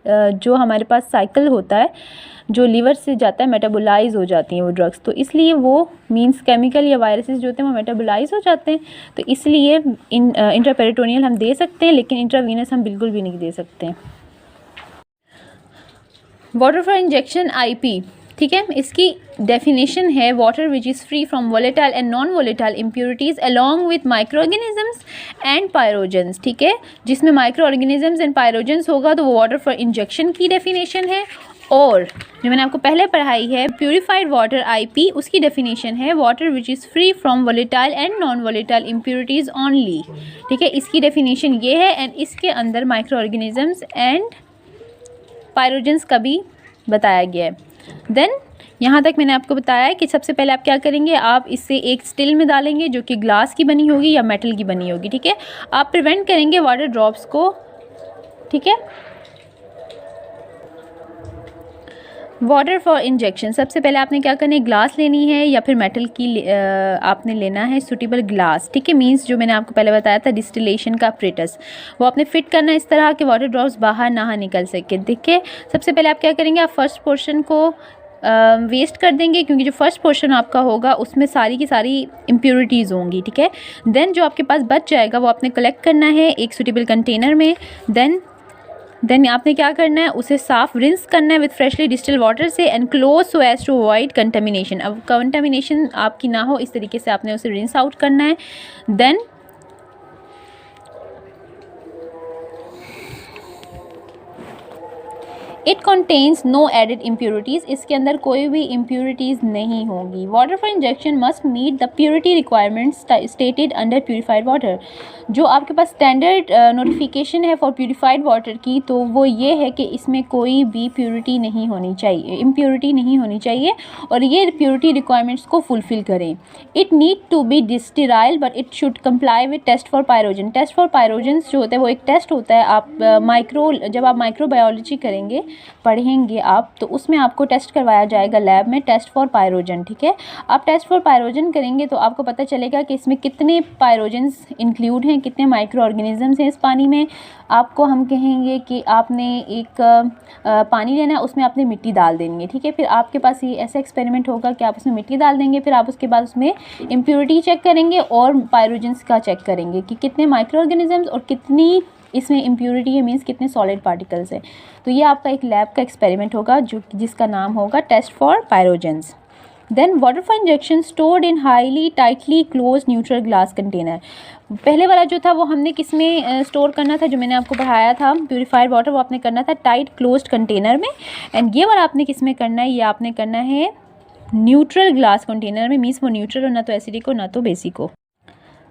जो हमारे पास साइकिल होता है जो लीवर से जाता है, मेटाबोलाइज हो जाती हैं वो ड्रग्स, तो इसलिए वो मींस केमिकल या वायरसेस जो होते हैं वो मेटाबोलाइज हो जाते हैं, तो इसलिए इंट्रापेरिटोनियल हम दे सकते हैं, लेकिन इंट्रावीनस हम बिल्कुल भी नहीं दे सकते। वाटर फॉर इंजेक्शन आईपी, ठीक है, इसकी डेफिनेशन है water which is free from volatile and non volatile impurities along with micro organisms and pyrogens, ठीक है। जिसमें माइक्रो ऑर्गेनिजम्स एंड पायरोजेंस होगा तो वो वाटर फॉर इंजेक्शन की डेफिनेशन है। और जो मैंने आपको पहले पढ़ाई है प्यूरिफाइड वाटर आईपी, उसकी डेफिनेशन है water which is free from volatile and non volatile impurities only, ठीक है। इसकी डेफिनेशन ये है, एंड इसके अंदर माइक्रो ऑर्गेनिजम्स एंड पायरोजेंस का भी बताया गया है। देन यहाँ तक मैंने आपको बताया है कि सबसे पहले आप क्या करेंगे, आप इसे एक स्टिल में डालेंगे जो कि ग्लास की बनी होगी या मेटल की बनी होगी, ठीक है। आप प्रिवेंट करेंगे वाटर ड्रॉप्स को, ठीक है। वाटर फॉर इंजेक्शन, सबसे पहले आपने क्या करना है, ग्लास लेनी है या फिर मेटल की आपने लेना है सूटेबल ग्लास, ठीक है। मींस जो मैंने आपको पहले बताया था डिस्टिलेशन का अपरेटस, वो आपने फिट करना है इस तरह कि वाटर ड्रॉप्स बाहर ना निकल सके, ठीक है। सबसे पहले आप क्या करेंगे, आप फर्स्ट पोर्शन को वेस्ट कर देंगे, क्योंकि जो फर्स्ट पोर्शन आपका होगा उसमें सारी की सारी इम्प्योरिटीज़ होंगी, ठीक है। देन जो आपके पास बच जाएगा वो आपने कलेक्ट करना है एक सूटेबल कंटेनर में। देन आपने क्या करना है, उसे साफ़ रिंस करना है विथ फ्रेशली डिस्टिल्ड वाटर से and close so as to avoid contamination. अब कंटेमिनेशन आपकी ना हो इस तरीके से आपने उसे रिंस आउट करना है। Then it contains no added impurities, इसके अंदर कोई भी इम्प्यूरिटीज़ नहीं होगी। Water for injection must meet the purity requirements stated under purified water. जो आपके पास स्टैंडर्ड नोटिफिकेशन है फॉर प्यूरिफाइड वाटर की, तो वो ये है कि इसमें कोई भी प्योरिटी नहीं होनी चाहिए, इम्प्योरिटी नहीं होनी चाहिए, और ये प्योरिटी रिक्वायरमेंट्स को फुलफ़िल करें। It need to be sterile but it should comply with test for pyrogen. Test for pyrogens जो होता है वो एक टेस्ट होता है, आप जब आप माइक्रोबायोलॉजी करेंगे, पढ़ेंगे आप, तो उसमें आपको टेस्ट करवाया जाएगा लैब में, टेस्ट फॉर पायरोजन, ठीक है। आप टेस्ट फॉर पायरोजन करेंगे तो आपको पता चलेगा कि इसमें कितने पायरोजन्स इंक्लूड हैं, कितने माइक्रो ऑर्गेनिजम्स हैं इस पानी में। आपको हम कहेंगे कि आपने एक पानी लेना है, उसमें आपने मिट्टी डाल देनी है, ठीक है। फिर आपके पास ये ऐसा एक्सपेरिमेंट होगा कि आप उसमें मिट्टी डाल देंगे, फिर आप उसके बाद उसमें इम्प्योरिटी चेक करेंगे और पायरोजन्स का चेक करेंगे कि कितने माइक्रो ऑर्गेनिजम्स और कितनी इसमें इम्प्योरिटी है मीन्स कितने सॉलिड पार्टिकल्स हैं। तो ये आपका एक लैब का एक्सपेरिमेंट होगा जिसका नाम होगा test for pyrogens. Then water for injection stored in highly tightly close neutral glass container. पहले वाला जो था वो हमने किस में स्टोर करना था, जो मैंने आपको पढ़ाया था प्यूरिफाइड वाटर, वो आपने करना था टाइट क्लोज्ड कंटेनर में। एंड ये वाला आपने किस में करना है, ये आपने करना है न्यूट्रल ग्लास कंटेनर में, मीन्स वो न्यूट्रल हो, ना तो एसिडिक हो ना तो बेसिक हो।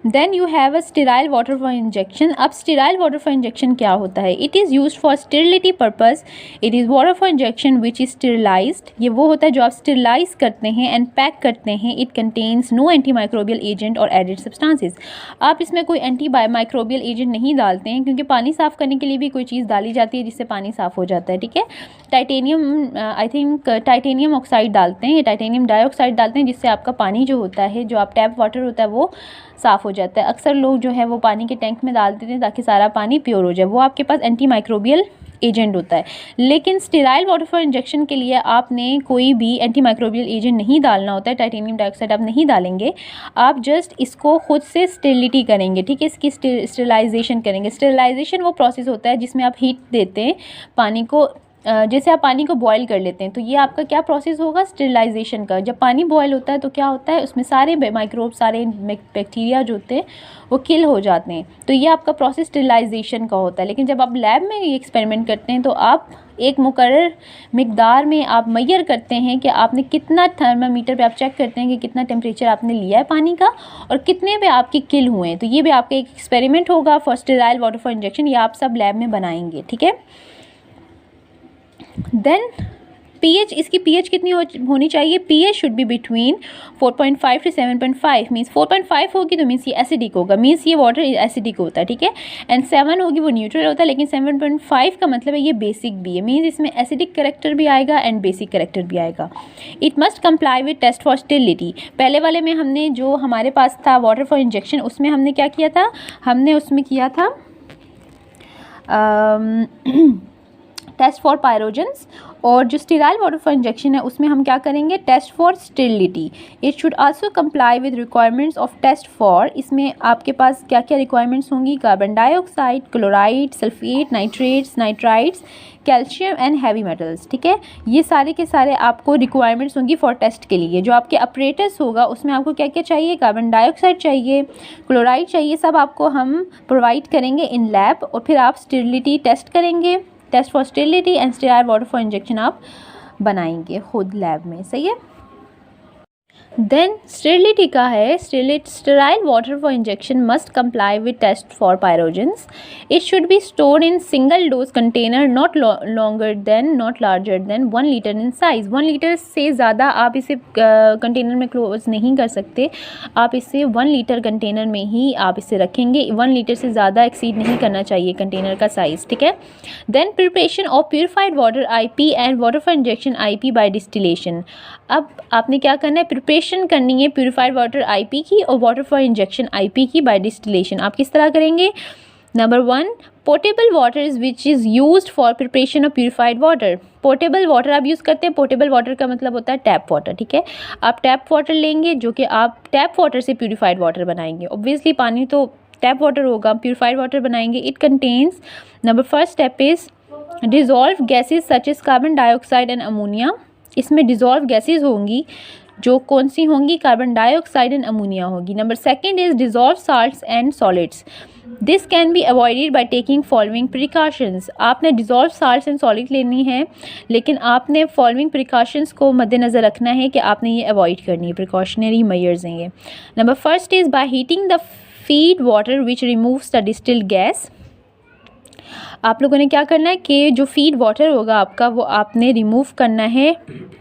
Then you have a sterile water for injection. अब स्टेराइल वाटर फॉर इंजेक्शन क्या होता है, it is used for sterility purpose, it is water for injection which is sterilised. ये वो होता है जो आप स्टेरिलाइज करते हैं एंड पैक करते हैं। It contains no antimicrobial agent और एडिड सब्सटेंसेस। आप इसमें कोई एंटी माइक्रोबियल एजेंट नहीं डालते हैं, क्योंकि पानी साफ़ करने के लिए भी कोई चीज़ डाली जाती है जिससे पानी साफ़ हो जाता है, ठीक है। Titanium, I think titanium oxide डालते हैं या टाइटेनियम डाइऑक्साइड डालते हैं, जिससे आपका पानी जो होता है, जो आप टैप वाटर होता है, वो साफ़ हो जाता है। अक्सर लोग जो है वो पानी के टैंक में डाल देते हैं ताकि सारा पानी प्योर हो जाए, वो आपके पास एंटी माइक्रोबियल एजेंट होता है। लेकिन स्टेराइल वाटर फॉर इंजेक्शन के लिए आपने कोई भी एंटी माइक्रोबियल एजेंट नहीं डालना होता है, टाइटेनियम डाइऑक्साइड आप नहीं डालेंगे, आप जस्ट इसको खुद से स्टेरिलिटी करेंगे, ठीक है, इसकी स्टेरिलाइजेशन करेंगे। स्टेरिलाइजेशन वो प्रोसेस होता है जिसमें आप हीट देते हैं पानी को, जैसे आप पानी को बॉईल कर लेते हैं, तो ये आपका क्या प्रोसेस होगा स्टेरिलाइजेशन का। जब पानी बॉईल होता है तो क्या होता है, उसमें सारे माइक्रोब, सारे बैक्टीरिया जो होते हैं वो किल हो जाते हैं, तो ये आपका प्रोसेस स्टेरिलाइजेशन का होता है। लेकिन जब आप लैब में ये एक्सपेरिमेंट करते हैं तो आप एक मुकर्रर मिकदार में आप मेजर करते हैं कि आपने कितना, थर्मामीटर पे आप चेक करते हैं कि कितना टेम्परेचर आपने लिया है पानी का और कितने पे आपके किल हुए हैं। तो ये भी आपका एक एक्सपेरिमेंट होगा for sterile water for injection, ये आप सब लैब में बनाएंगे, ठीक है। देन pH, इसकी pH कितनी होनी चाहिए, pH should be between 4.5 to 7.5, means 4.5 होगी तो मीन्स ये एसिडिक होगा, मीन्स ये वाटर एसिडिक होता है, ठीक है। एंड 7 होगी वो न्यूट्रल होता है, लेकिन 7.5 का मतलब है ये बेसिक भी है, मीन्स इसमें एसिडिक करेक्टर भी आएगा एंड बेसिक करेक्टर भी आएगा। It must comply with test for sterility. पहले वाले में हमने जो हमारे पास था वाटर फॉर इंजेक्शन, उसमें हमने क्या किया था, हमने उसमें किया था टेस्ट फॉर पायरोजेंस, और जो स्टेराइल वाटर फॉर इंजेक्शन है उसमें हम क्या करेंगे, test for sterility. It should also comply with requirements of test for, इसमें आपके पास क्या क्या रिक्वायरमेंट्स होंगी, carbon dioxide, chloride, sulphate, nitrates, nitrides, calcium and heavy metals, ठीक है। ये सारे के सारे आपको रिक्वायरमेंट्स होंगी फॉर टेस्ट के लिए। जो आपके अपरेटस होगा उसमें आपको क्या क्या चाहिए, कार्बन डाइऑक्साइड चाहिए, क्लोराइड चाहिए, सब आपको हम प्रोवाइड करेंगे इन लैब, और फिर आप स्टेरिलिटी टेस्ट करेंगे, test for sterility and sterile water for injection आप बनाएंगे खुद लैब में, सही है। देन स्टेरिलिटी का है, sterile water for injection must comply with test for pyrogens. It should be stored in single dose container, not larger than 1 litre in size. 1 litre से ज़्यादा आप इसे कंटेनर में क्लोज नहीं कर सकते, आप इसे 1 लीटर कंटेनर में ही आप इसे रखेंगे। 1 लीटर से ज़्यादा एक्सीड नहीं करना चाहिए कंटेनर का साइज़, ठीक है। Then preparation of purified water IP and water for injection IP by distillation. अब आपने क्या करना है, प्रिपरेशन करनी है प्योरीफाइड वाटर IP की और वाटर फॉर इंजेक्शन IP की बाय डिस्टिलेशन। आप किस तरह करेंगे, number 1, portable water which is used for preparation of purified water. Portable water आप यूज़ करते हैं, पोर्टेबल वाटर का मतलब होता है टैप वाटर, ठीक है। आप टैप वाटर लेंगे जो कि आप टैप वाटर से प्योरीफाइड वाटर बनाएंगे। ऑब्वियसली पानी तो टैप वाटर होगा, प्योरीफाइड वाटर बनाएंगे। It contains, number first step is dissolve gases such as carbon dioxide and ammonia. इसमें डिज़ोल्व गैसेज होंगी, जो कौन सी होंगी, कार्बन डाइऑक्साइड एंड अमोनिया होगी। Number second is dissolve salts and solids. This can be avoided by taking following precautions. आपने डिज़ोल्व साल्ट्स एंड सॉलिड लेनी है, लेकिन आपने फॉलोइंग प्रिकॉशंस को मद्देनज़र रखना है कि आपने ये अवॉइड करनी है, प्रिकॉशनरी मेजर्स हैं ये। Number first is by heating the feed water which removes the distilled gas. आप लोगों ने क्या करना है कि जो फीड वाटर होगा आपका वो आपने रिमूव करना है,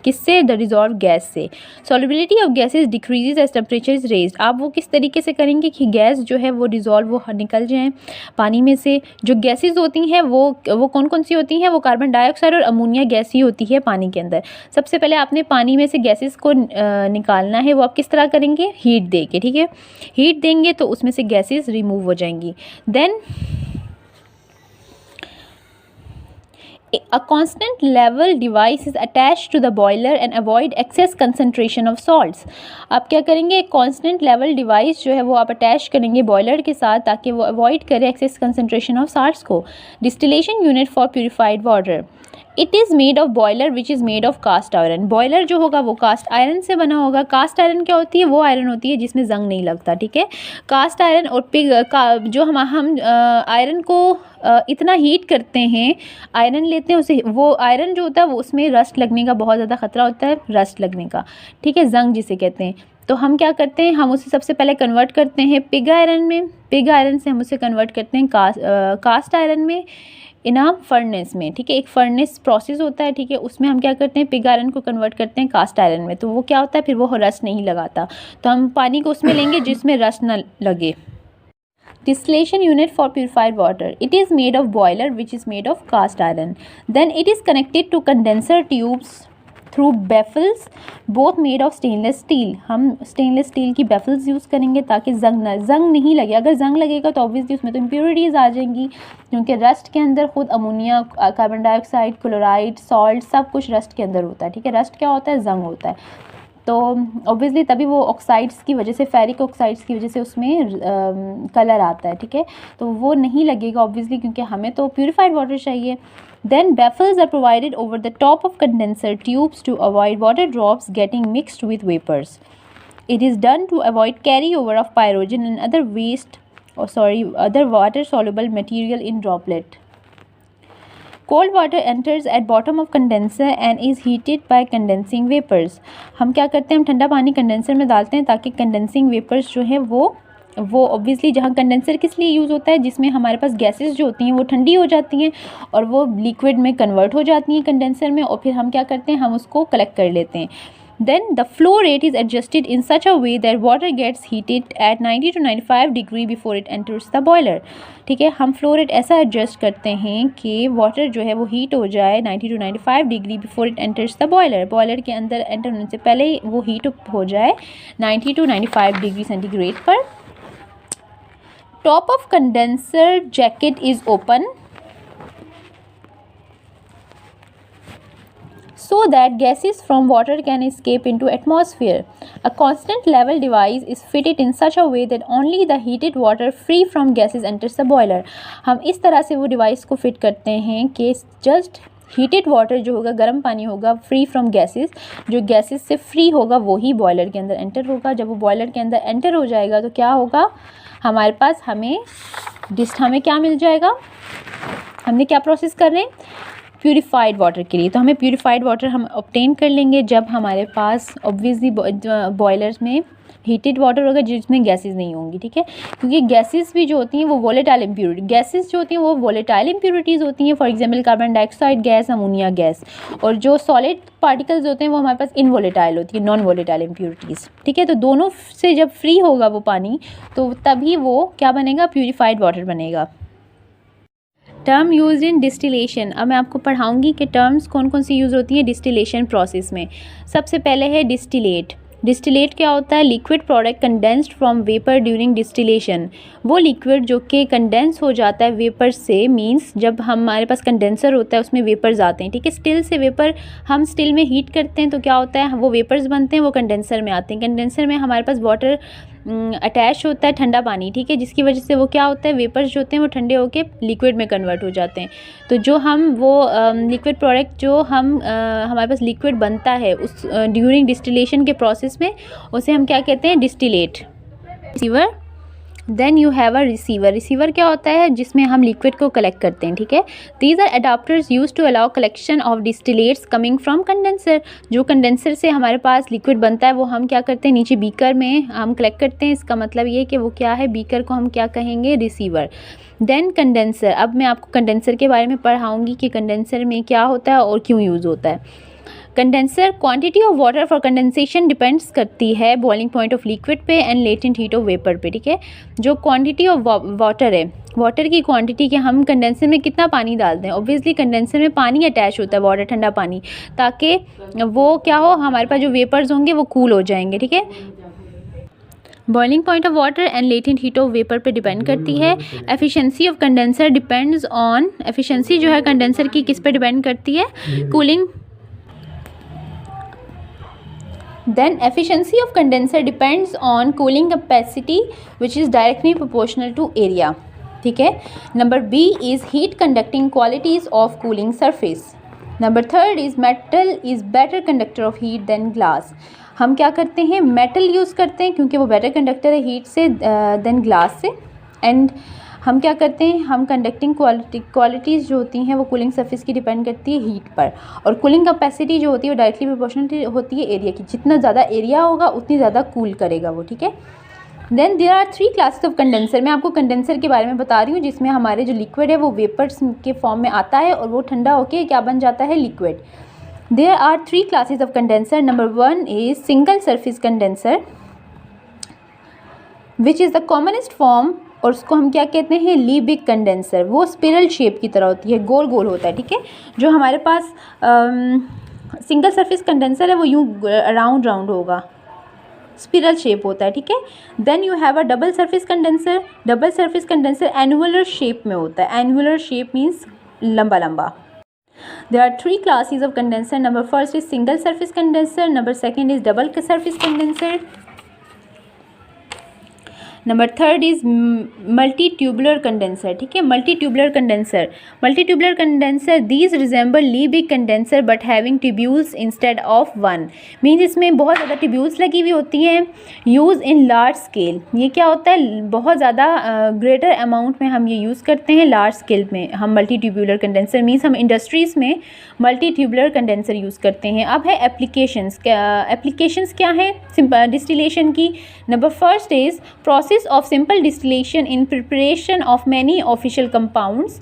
किससे, द डिज़ोल्व गैस से। Solubility of gases decreases as temperature is raised. आप वो किस तरीके से करेंगे कि गैस जो है वो डिज़ोल्व, वो निकल जाएँ पानी में से। जो गैसेस होती हैं वो कौन कौन सी होती हैं, वो कार्बन डाइऑक्साइड और अमोनिया गैस ही होती है पानी के अंदर। सबसे पहले आपने पानी में से गैसेस को निकालना है, वो आप किस तरह करेंगे, हीट दे के, ठीक है। हीट देंगे तो उसमें से गैसेस रिमूव हो जाएंगी। Then A constant level device is attached to the boiler and avoid excess concentration of salts. आप क्या करेंगे, एक constant level device जो है वो आप attach करेंगे boiler के साथ ताकि वो avoid करे excess concentration of salts को. Distillation unit for purified water. It is made of boiler which is made of cast iron. Boiler जो होगा वो कास्ट आयरन से बना होगा. कास्ट आयरन क्या होती है, वो आयरन होती है जिसमें जंग नहीं लगता. ठीक है, कास्ट आयरन और पिग का जो हम आयरन को इतना हीट करते हैं, आयरन लेते हैं उसे, वो आयरन जो होता है वो उसमें रस्ट लगने का बहुत ज़्यादा ख़तरा होता है, रस्ट लगने का. ठीक है, जंग जिसे कहते हैं. तो हम क्या करते हैं, हम उसे सबसे पहले कन्वर्ट करते हैं पिग आयरन में. पिग आयरन से हम उसे कन्वर्ट करते हैं कास्ट आयरन में इन अ फर्नेस में. ठीक है, एक फर्नेस प्रोसेस होता है. ठीक है, उसमें हम क्या करते हैं, पिग आयरन को कन्वर्ट करते हैं कास्ट आयरन में. तो वो क्या होता है, फिर वो रस्ट नहीं लगाता. तो हम पानी को उसमें लेंगे जिसमें रस्ट ना लगे. Distillation unit for purified water. It is made of boiler which is made of cast iron. Then it is connected to condenser tubes through baffles both made of stainless steel. हम stainless steel की baffles यूज़ करेंगे ताकि जंग नहीं लगे. अगर जंग लगेगा तो ऑब्वियसली उसमें तो इम्प्योरिटीज़ आ जाएंगी, क्योंकि रस्ट के अंदर खुद ammonia, carbon dioxide, chloride, salt सब कुछ रस्ट के अंदर होता है. ठीक है, रस्ट क्या होता है, जंग होता है. तो ऑब्वियसली तभी वो ऑक्साइड्स की वजह से, फेरिक ऑक्साइड्स की वजह से उसमें कलर आता है. ठीक है, तो वो नहीं लगेगा ऑब्वियसली, क्योंकि हमें तो प्यूरिफाइड वाटर चाहिए. Then baffles are provided over the top of condenser tubes to avoid water drops getting mixed with vapors. It is done to avoid carryover of pyrogen and other water soluble material in droplet. Cold water enters at bottom of condenser and is heated by condensing vapors. हम क्या करते हैं, हम ठंडा पानी कंडेंसर में डालते हैं ताकि कंडेंसिंग वेपर्स जो है वो ऑब्वियसली, जहाँ कंडेंसर किस लिए यूज़ होता है, जिसमें हमारे पास गैसेस जो होती हैं वो ठंडी हो जाती हैं और वो लिक्विड में कन्वर्ट हो जाती हैं कंडेंसर में, और फिर हम क्या करते हैं, हम उसको कलेक्ट कर लेते हैं. Then the flow rate is adjusted in such a way that water gets heated at 90 to 95 degree before it enters the boiler. ठीक है, हम फ्लो रेट ऐसा एडजस्ट करते हैं कि वाटर जो है वो हीट हो जाए 90 to 95 degree before it enters the boiler. Boiler के अंदर एंटर होने से पहले ही वो हीट हो जाए 90 to 95 डिग्री सेंटीग्रेड पर. Top of condenser jacket is open so that gases from water can escape into atmosphere. A constant level device is fitted in such a way that only the heated water free from gases enters the boiler. हम इस तरह से वो डिवाइस को फिट करते हैं कि जस्ट हीटेड वाटर जो होगा, गर्म पानी होगा, फ्री फ्रॉम गैसेस, जो गैसेस से फ्री होगा वो ही बॉयलर के अंदर एंटर होगा. जब वो बॉयलर के अंदर एंटर हो जाएगा तो क्या होगा, हमारे पास हमें क्या मिल जाएगा. हमने क्या प्रोसेस कर रहे हैं, प्यूरिफाइड वाटर के लिए. तो हमें प्यूरिफाइड वाटर हम ऑब्टेन कर लेंगे जब हमारे पास ऑब्वियसली बॉयलर्स में हीटेड वाटर होगा जिसमें गैसेस नहीं होंगी. ठीक है, क्योंकि गैसेस भी जो होती हैं वो वोलेटाइल इम्प्योरिटी, गैसेस जो होती हैं वो वोलेटाइल इम्प्योरिटीज़ होती हैं. For example carbon dioxide gas, ammonia gas. और जो सॉलिड पार्टिकल्स होते हैं वो हमारे पास इनवोलेटाइल होती है, नॉन वोलेटाइल इम्प्योरिटीज़. ठीक है, तो दोनों से जब फ्री होगा वो पानी तो तभी वो क्या बनेगा, प्यूरिफाइड वाटर बनेगा. Term use in distillation. अब मैं आपको पढ़ाऊँगी कि टर्म्स कौन कौन सी यूज़ होती हैं डिस्टिलेशन प्रोसेस में. सबसे पहले है डिस्टिलेट. डिस्टिलेट क्या होता है, liquid product condensed from vapour during distillation. वो लिक्विड जो कि कंडेंस हो जाता है वेपर से, मींस जब हमारे पास कंडेंसर होता है उसमें वेपर्स आते हैं. ठीक है, स्टिल से वेपर, हम स्टिल में हीट करते हैं तो क्या होता है, वो वेपर्स बनते हैं, वो कंडेंसर में आते हैं. कंडेंसर में हमारे पास वाटर अटैच होता है, ठंडा पानी. ठीक है, जिसकी वजह से वो क्या होता है, वेपर्स जो होते हैं वो ठंडे होकर लिक्विड में कन्वर्ट हो जाते हैं. तो जो हम वो लिक्विड प्रोडक्ट जो हमारे पास लिक्विड बनता है उस ड्यूरिंग डिस्टिलेशन के प्रोसेस में, उसे हम क्या कहते हैं, distillate. Receiver. Then you have a receiver. Receiver क्या होता है, जिसमें हम लिक्विड को कलेक्ट करते हैं. ठीक है, these are adapters use to allow collection of distillates coming from condenser. जो कंडेंसर से हमारे पास लिक्विड बनता है वो हम क्या करते हैं, नीचे बीकर में हम कलेक्ट करते हैं. इसका मतलब ये कि वो क्या है, बीकर को हम क्या कहेंगे, रिसीवर. Then condenser. अब मैं आपको कंडेंसर के बारे में पढ़ाऊँगी कि कंडेंसर में क्या होता है और क्यों यूज़ होता है. Condenser quantity of water for condensation depends करती है बॉइलिंग पॉइंट ऑफ लिक्विड पे and latent heat of vapour पे. ठीक है, जो क्वांटिटी ऑफ वाटर है, वाटर की क्वांटिटी कि हम कंडेंसर में कितना पानी डालते हैं. ऑब्वियसली कंडेंसर में पानी अटैच होता है, वाटर ठंडा पानी, ताकि वो क्या हो, हमारे पास जो वेपर्स होंगे वो कूल हो जाएंगे. ठीक है, boiling point of water and latent heat of vapour पे डिपेंड करती है। Efficiency of condenser depends on, efficiency जो है कंडेंसर की किस पे डिपेंड करती है, cooling. Then efficiency of condenser depends on cooling capacity which is directly proportional to area, ठीक है। Number B is heat conducting qualities of cooling surface. Number third is metal is better conductor of heat than glass. हम क्या करते हैं, मेटल यूज़ करते हैं क्योंकि वो बेटर कंडक्टर है हीट से देन ग्लास से। एंड हम क्या करते हैं, हम कंडक्टिंग क्वालिटीज़ जो होती हैं वो कूलिंग सरफेस की डिपेंड करती है हीट पर, और कूलिंग कैपेसिटी जो होती है वो डायरेक्टली प्रोपोर्शनल होती है एरिया की। जितना ज़्यादा एरिया होगा उतनी ज़्यादा कूल करेगा वो, ठीक है। Then there are 3 classes of condenser. मैं आपको कंडेंसर के बारे में बता रही हूँ जिसमें हमारे जो लिक्विड है वो वेपर्स के फॉर्म में आता है और वो ठंडा होके क्या बन जाता है, liquid. There are 3 classes of condenser. Number 1 is single surface condenser which is the commonest form, और उसको हम क्या कहते हैं, लीबिक कंडेंसर। वो स्पिरल शेप की तरह होती है, गोल गोल होता है, ठीक है। जो हमारे पास सिंगल सरफेस कंडेंसर है वो यूँ राउंड राउंड होगा, स्पिरल शेप होता है, ठीक है। Then you have a double surface condenser. Double surface condenser annular shape में होता है। एनुअलर शेप मीन्स लंबा लंबा। There are 3 classes of condenser. Number first is single surface condenser. Number second is double surface condenser. Number third is multi tubular condenser, ठीक है। Multi tubular condenser these resemble Liebig condenser but having tubules instead of one. Means इसमें बहुत ज़्यादा ट्यूब्यूल्स लगी हुई होती हैं। यूज़ इन लार्ज स्केल, ये क्या होता है, बहुत ज़्यादा ग्रेटर अमाउंट में हम ये यूज़ करते हैं लार्ज स्केल में। हम मल्टी ट्यूबुलर कंडेंसर मीन्स हम इंडस्ट्रीज़ में मल्टी ट्यूबुलर कंडेंसर यूज़ करते हैं। अब है एप्लीकेशंस क्या है डिस्टिलेशन की। Number first is process of simple distillation in preparation of many official compounds.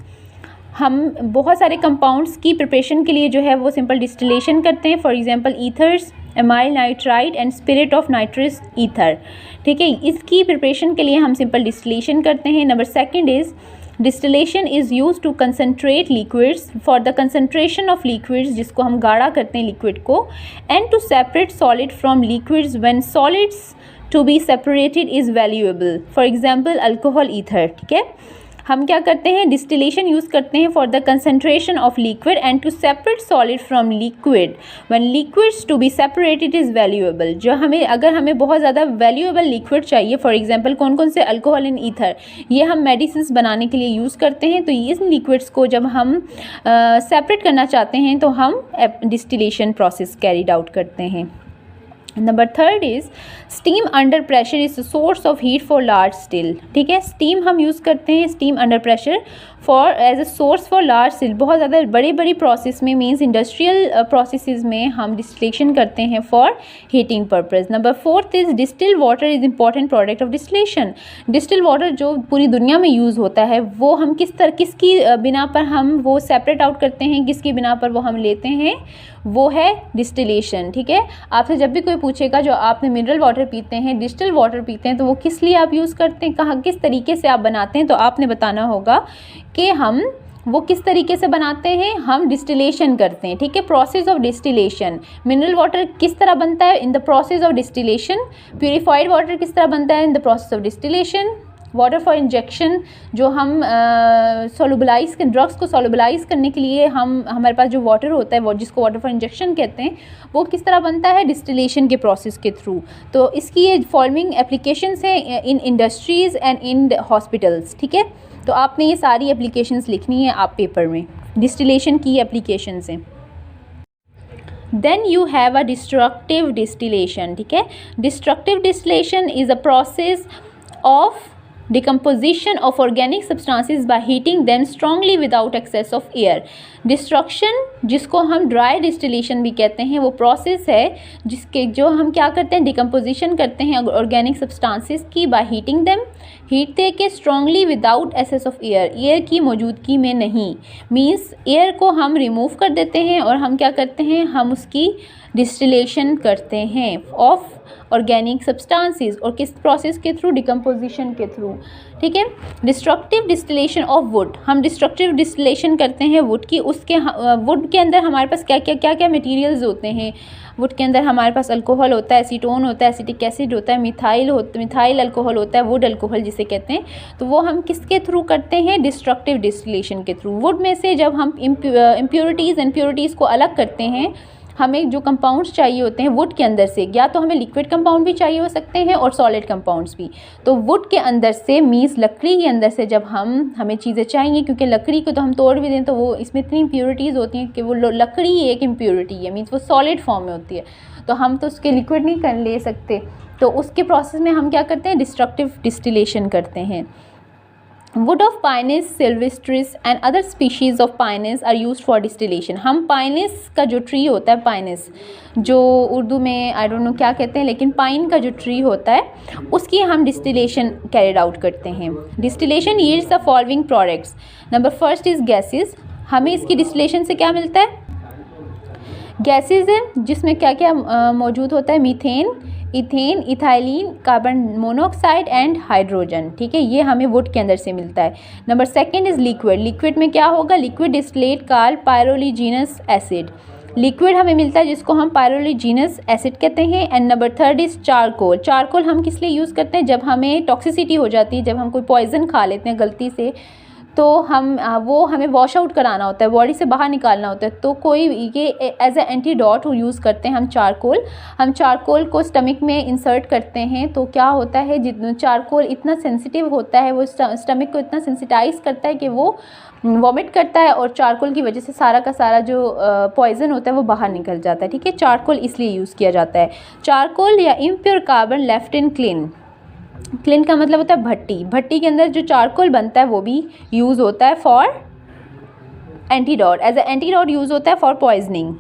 हम बहुत सारे कंपाउंड्स की प्रिपरेशन के लिए जो है वो सिंपल डिस्टिलेशन करते हैं। For example ethers, amyl nitride and spirit of nitrous ether, ठीक है। इसकी प्रिपरेशन के लिए हम सिंपल डिस्टिलेशन करते हैं। Number second is distillation is use to concentrate liquids for the concentration of liquids, जिसको हम गाढ़ा करते हैं लिक्विड को, and to separate solid from liquids when solids to be separated is valuable. For example alcohol ether, ठीक है। हम क्या करते हैं, डिस्टिलेशन यूज़ करते हैं for the concentration of liquid and to separate solid from liquid when liquids to be separated is valuable. जो हमें अगर हमें बहुत ज़्यादा वैल्यूएबल लिक्विड चाहिए, फॉर एग्जांपल कौन कौन से, अल्कोहल एंड ईथर, ये हम मेडिसिन बनाने के लिए यूज़ करते हैं। तो इस लिक्विड्स को जब हम सेपरेट करना चाहते हैं तो हम डिस्टिलेशन प्रोसेस कैरीड आउट करते हैं। Number third is steam under pressure is source of heat for large still, ठीक है। स्टीम हम यूज़ करते हैं, steam under pressure for as a source for large still. बहुत ज़्यादा बड़ी प्रोसेस में मीन्स इंडस्ट्रियल प्रोसेसेस में हम डिस्टिलेशन करते हैं for heating purpose. Number fourth is distil water is important product of distillation. Distil water जो पूरी दुनिया में यूज़ होता है वो हम किसकी बिना पर हम वो सेपरेट आउट करते हैं, किसकी बिना पर वो हम लेते हैं, वो है डिस्टिलेशन, ठीक है। आपसे जब भी कोई पूछेगा जो आपने मिनरल वाटर पीते हैं, डिस्टिल वाटर पीते हैं, तो वो किस लिए आप यूज़ करते हैं, कहाँ किस तरीके से आप बनाते हैं, तो आपने बताना होगा कि हम वो किस तरीके से बनाते हैं, हम डिस्टिलेशन करते हैं, ठीक है। Process of distillation, mineral water किस तरह बनता है, in the process of distillation. Purified water किस तरह बनता है, in the process of distillation. Water for injection, जो हम सोलुबलाइज ड्रग्स को सोलुबलाइज करने के लिए हमारे पास जो वाटर होता है वो जिसको वाटर फॉर इंजेक्शन कहते हैं, वो किस तरह बनता है, डिस्टिलेशन के प्रोसेस के थ्रू। तो इसकी ये फॉलोइंग एप्लीकेशंस हैं इन इंडस्ट्रीज़ एंड इन हॉस्पिटल्स, ठीक है। तो आपने ये सारी एप्लीकेशंस लिखनी है आप पेपर में, डिस्टिलेशन की एप्लीकेशंस हैं। Then you have a destructive distillation, ठीक है। Destructive distillation is a process of decomposition of organic substances by heating them strongly without excess of air. Destruction, जिसको हम ड्राई डिस्टिलेशन भी कहते हैं, वो प्रोसेस है जो हम क्या करते हैं, डिकम्पोजिशन करते हैं ऑर्गेनिक सब्सटेंसेस की बाय हीटिंग देम। हीट दे के strongly without access of air, air की मौजूदगी में नहीं, मीन्स एयर को हम रिमूव कर देते हैं और हम क्या करते हैं, हम उसकी डिस्टिलेशन करते हैं ऑफ ऑर्गेनिक सब्सटेंसेस, और किस प्रोसेस के थ्रू, डिकम्पोजिशन के थ्रू, ठीक है। डिस्ट्रक्टिव डिस्टिलेशन ऑफ वुड, हम डिस्ट्रक्टिव डिस्टिलेशन करते हैं वुड की, उसके वुड के अंदर हमारे पास क्या क्या मटेरियल्स होते हैं। वुड के अंदर हमारे पास अल्कोहल होता है, एसीटोन होता है, एसिटिक एसिड होता है, मिथाइल अल्कोहल होता है, वुड अल्कोहल जिसे कहते हैं। तो वो हम किसके थ्रू करते हैं, डिस्ट्रक्टिव डिस्टिलेशन के थ्रू। वुड में से जब हम इम्प्योरिटीज़ को अलग करते हैं, हमें जो कंपाउंड्स चाहिए होते हैं वुड के अंदर से, या तो हमें लिक्विड कंपाउंड भी चाहिए हो सकते हैं और सॉलिड कंपाउंड्स भी। तो वुड के अंदर से मीन्स लकड़ी के अंदर से जब हमें चीज़ें चाहिए, क्योंकि लकड़ी को तो हम तोड़ भी दें तो वो इसमें इतनी इम्प्योरिटीज़ होती हैं कि वो लकड़ी एक इम्प्योरिटी है, मीन्स वो सॉलिड फॉर्म में होती है, तो हम तो उसके लिक्विड नहीं कर ले सकते। तो उसके प्रोसेस में हम क्या करते हैं, डिस्ट्रक्टिव डिस्टिलेशन करते हैं। Wood of Pinus sylvestris and other species of Pinus are used for distillation। हम Pinus का जो ट्री होता है, Pinus जो उर्दू में आई डोंट नो क्या कहते हैं, लेकिन पाइन का जो ट्री होता है उसकी हम डिस्टिलेशन कैरिड आउट करते हैं। Distillation yields the following products. Number first is gases. हमें इसकी डिस्टिलेशन से क्या मिलता है, गैसेस है जिसमें क्या क्या मौजूद होता है, methane, ethane, ethylene, carbon monoxide and hydrogen, ठीक है, ये हमें वुड के अंदर से मिलता है। Number second is liquid. Liquid में क्या होगा, liquid distillate called pyroligneous acid. Liquid हमें मिलता है जिसको हम पायरोलिजिनस एसिड कहते हैं। And number third is charcoal. Charcoal हम किस लिए यूज़ करते हैं, जब हमें टॉक्सिसिटी हो जाती है, जब हम कोई पॉइजन खा लेते हैं गलती से, तो वो हमें वॉश आउट कराना होता है, बॉडी से बाहर निकालना होता है, तो कोई ये एज ए एंटीडोट यूज़ करते हैं हम चारकोल। हम चारकोल को स्टमक में इंसर्ट करते हैं, तो क्या होता है, जितना चारकोल इतना सेंसिटिव होता है, वो स्टमक को इतना सेंसिटाइज करता है कि वो वॉमिट करता है, और चारकोल की वजह से सारा का सारा जो पॉइजन होता है वो बाहर निकल जाता है, ठीक है। चारकोल इसलिए यूज़ किया जाता है। चारकोल या impure carbon left in clean. Clean का मतलब होता है भट्टी। भट्टी के अंदर जो चारकोल बनता है वो भी यूज़ होता है for antidote, as a antidote use होता है for poisoning.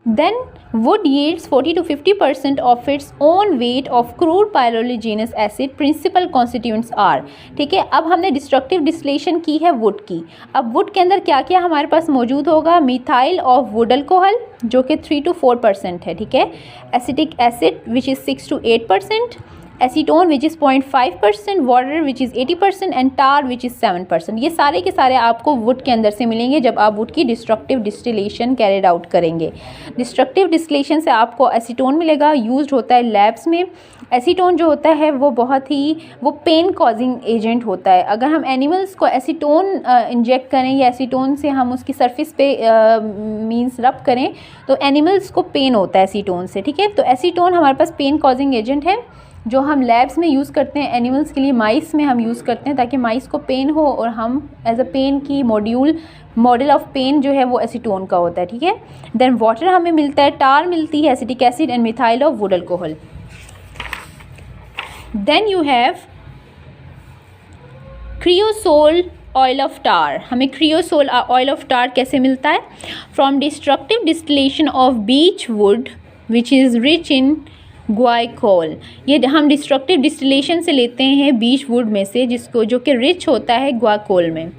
Then wood yields 40 to 50% of its own weight of crude pyroligneous acid। principal constituents are, ठीक है। अब हमने डिस्ट्रक्टिव डिस्टिलेशन की है वुड की। अब वुड के अंदर क्या क्या हमारे पास मौजूद होगा, मिथाइल ऑफ वुड अल्कोहल जो कि 3 to 4% है, ठीक है। Acetic acid which is 6 to 8%, acetone which is 0.5%, water which is 80% and tar which is 7%। ये सारे के सारे आपको वुड के अंदर से मिलेंगे जब आप वुड की डिस्ट्रक्टिव डिस्टिलेशन कैरिड आउट करेंगे। डिस्ट्रक्टिव डिस्टिलेशन से आपको एसीटोन मिलेगा, यूज्ड होता है लैब्स में। एसीटोन जो होता है वो बहुत ही पेन कॉजिंग एजेंट होता है। अगर हम एनिमल्स को एसीटोन इंजेक्ट करें या एसीटोन से हम उसकी सरफेस पे मींस रब करें तो एनिमल्स को पेन होता है एसीटोन से, ठीक है। तो एसीटोन हमारे पास पेन कॉजिंग एजेंट है जो हम लैब्स में यूज़ करते हैं एनिमल्स के लिए। माइस में हम यूज़ करते हैं ताकि माइस को पेन हो, और हम एज अ पेन की मॉडल ऑफ पेन जो है वो एसीटोन का होता है, ठीक है। देन वाटर हमें मिलता है, टार मिलती है, acetic acid and methyl of wood alcohol. Then you have creosol oil of tar. हमें क्रियोसोल ऑयल ऑफ टार कैसे मिलता है, from destructive distillation of beech wood which is rich in guaiacol. ये हम डिस्ट्रक्टिव डिस्टिलेशन से लेते हैं बीच वुड में से, जो कि रिच होता है ग्वाइकोल में।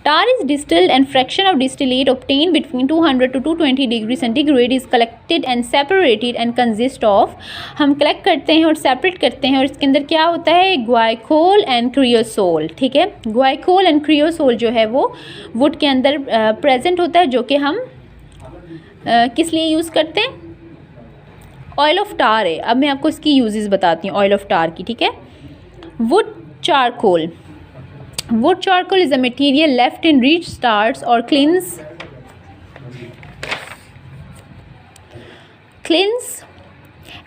Tar is distilled and fraction of distillate obtain between 200 to 220 degree centigrade is collected and separated and consist of. हम कलेक्ट करते हैं और सेपरेट करते हैं, और इसके अंदर क्या होता है, ग्वाइकोल एंड क्रियोसोल, ठीक है। ग्वाइकोल एंड क्रियोसोल जो है वो वुड के अंदर प्रेजेंट होता है, जो कि हम किस लिए यूज़ करते हैं, ऑयल ऑफ टार है। अब मैं आपको इसकी यूजेस बताती हूँ ऑयल ऑफ टार की, ठीक है। Would charcoal. Would charcoal is a material left in reach stars और kilns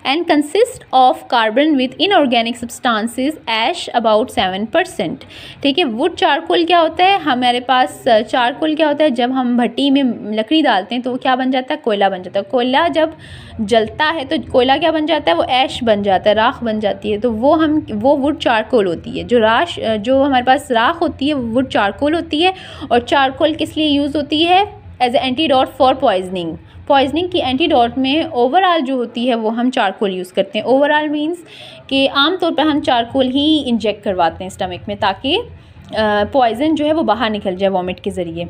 and consist of carbon with inorganic substances ash about 7%, ठीक है। वुड चारकोल क्या होता है, हमारे पास चारकोल क्या होता है, जब हम भट्टी में लकड़ी डालते हैं तो वो क्या बन जाता है, कोयला बन जाता है। कोयला जब जलता है तो कोयला क्या बन जाता है, वो ऐश बन जाता है, राख बन जाती है, तो वो वुड चारकोल होती है। जो हमारे पास राख होती है वो वुड चारकोल होती है। और चारकोल किस लिए यूज़ होती है, as a antidote for poisoning. Poisoning की एंटीडोट में ओवरऑल जो होती है वो हम चारकोल यूज़ करते हैं। ओवरऑल मींस कि आमतौर पर हम चारकोल ही इंजेक्ट करवाते हैं स्टमक में, ताकि पॉइजन जो है वो बाहर निकल जाए वॉमिट के ज़रिए।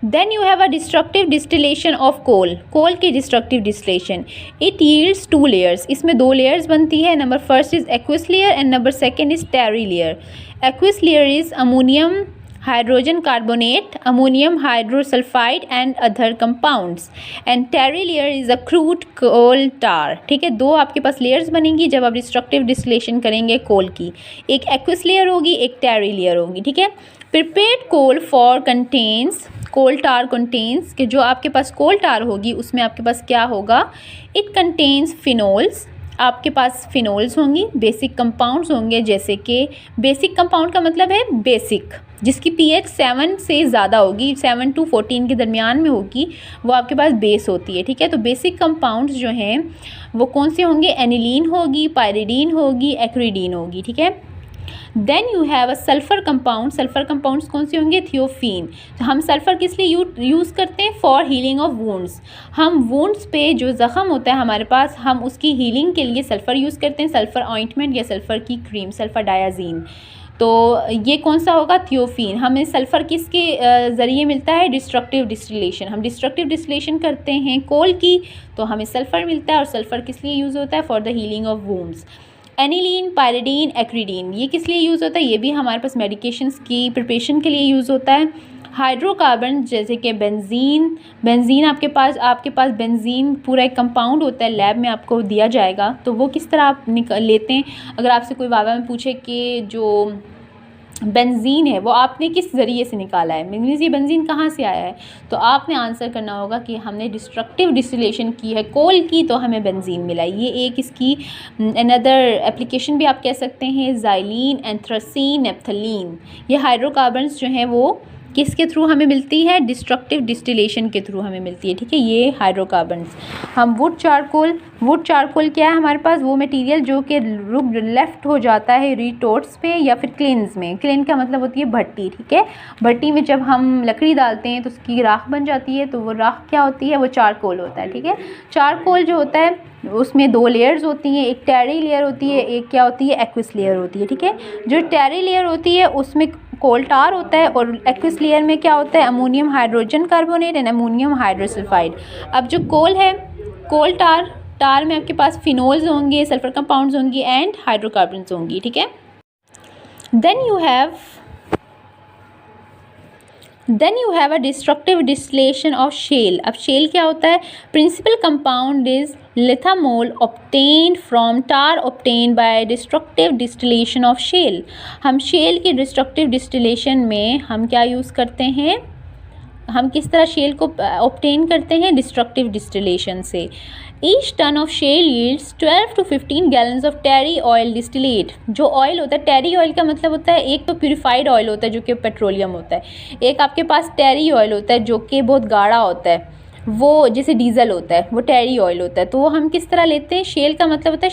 Then you have a destructive distillation of coal. Coal की destructive distillation, it yields 2 layers. इसमें 2 लेयर्स बनती है। Number first is aqueous layer and number second is tarry layer. Aqueous layer is ammonium hydrogen carbonate, ammonium hydrosulphide and other compounds, and tarry layer is a crude coal tar. ठीक है, 2 आपके पास लेयर्स बनेंगी जब आप डिस्ट्रक्टिव डिस्टिलेशन करेंगे कोल की। एक एक्वस लेयर होगी, एक टैरी लेयर होगी। ठीक है, prepared coal for contains coal tar contains, कि जो आपके पास कोल टार होगी उसमें आपके पास क्या होगा, इट कंटेन्स फिनोल्स। आपके पास फिनोल्स होंगी, बेसिक कंपाउंड्स होंगे, जैसे कि बेसिक कंपाउंड का मतलब है बेसिक, जिसकी pH 7 से ज़्यादा होगी, 7 to 14 के दरमियान में होगी, वो आपके पास बेस होती है। ठीक है, तो बेसिक कंपाउंड्स जो हैं वो कौन से होंगे, एनिलीन होगी, पायरिडीन होगी, एक्रिडीन होगी। ठीक है, then you have a sulphur compound. Sulphur compounds कौन से होंगे, थियोफीन। तो हम सल्फ़र किस लिए यूज़ करते हैं, फॉर हीलिंग ऑफ वुंड्स। हम वुंड्स पे जो ज़ख़म होता है हमारे पास, हम उसकी हीलिंग के लिए सल्फ़र यूज़ करते हैं, सल्फ़र ऑइंटमेंट या सल्फ़र की क्रीम, सल्फ़र डायाजीन। तो ये कौन सा होगा, थियोफीन। हमें सल्फ़र किसके ज़रिए मिलता है, डिस्ट्रक्टिव डिस्टिलेशन। हम डिस्ट्रक्टिव डिस्टिलेशन करते हैं कोल की, तो हमें सल्फ़र मिलता है, और सल्फ़र किस लिए यूज़ होता है, for the healing of wounds. Aniline, pyridine, acridine, ये किस लिए यूज़ होता है, ये भी हमारे पास मेडिकेशंस की प्रिपरेशन के लिए यूज़ होता है। हाइड्रोकार्बन जैसे कि बेंजीन आपके पास बेंजीन पूरा एक कंपाउंड होता है, लैब में आपको दिया जाएगा। तो वो किस तरह आप लेते हैं, अगर आपसे कोई वावा में पूछे कि जो बेंजीन है वो आपने किस ज़रिए से निकाला है, मीन्स ये बेंजीन कहाँ से आया है, तो आपने आंसर करना होगा कि हमने डिस्ट्रक्टिव डिस्टिलेशन की है कोल की, तो हमें बेंजीन मिला। ये एक इसकी अनदर एप्लीकेशन भी आप कह सकते हैं, ज़ाइलीन, एंथ्रासीन, नेप्थलीन। ये हाइड्रोकार्बन्स जो हैं वो किसके थ्रू हमें मिलती है, डिस्ट्रक्टिव डिस्टिलेशन के थ्रू हमें मिलती है। ठीक है, ये हाइड्रोकार्बन्स। हम वुड चारकोल क्या है हमारे पास, वो मटेरियल जो कि लेफ्ट हो जाता है रिटोर्ट्स पे या फिर क्लेन्स में। क्लेन का मतलब होती है भट्टी। ठीक है, भट्टी में जब हम लकड़ी डालते हैं तो उसकी राख बन जाती है, तो वो राख क्या होती है, वो चारकोल होता है। ठीक है, चारकोल जो होता है उसमें 2 लेयर्स होती हैं, एक टैरी लेयर होती है, एक क्या होती है, एक्वस लेयर होती है। ठीक है, जो टैरी लेयर होती है उसमें कोल टार होता है, और एक्वस लेयर में क्या होता है, ammonium hydrogen carbonate and ammonium hydrosulphide. अब जो कोल है, कोल टार में आपके पास फिनोल्स होंगे, सल्फर कंपाउंड्स होंगी एंड हाइड्रोकार्बन्स होंगी। ठीक है, then you have a destructive distillation of shale. अब शेल क्या होता है, principal compound is ichthammol obtained from tar obtained by destructive distillation of shale। हम शेल की डिस्ट्रक्टिव डिस्टिलेशन में हम क्या यूज़ करते हैं, हम किस तरह शेल को ऑब्टेन करते हैं, डिस्ट्रक्टिव डिस्टिलेशन से। Each ton of shale yields 12 to 15 gallons of tarry oil distillate. जो ऑयल होता है, टैरी ऑयल का मतलब होता है, एक तो प्यूरिफाइड ऑयल होता है जो कि पेट्रोलियम होता है, एक आपके पास टैरी ऑयल होता है जो कि बहुत गाढ़ा होता है, वो जैसे डीजल होता है, वो टैरी ऑयल होता है। तो वो हम किस तरह लेते हैं, शेल का मतलब होता है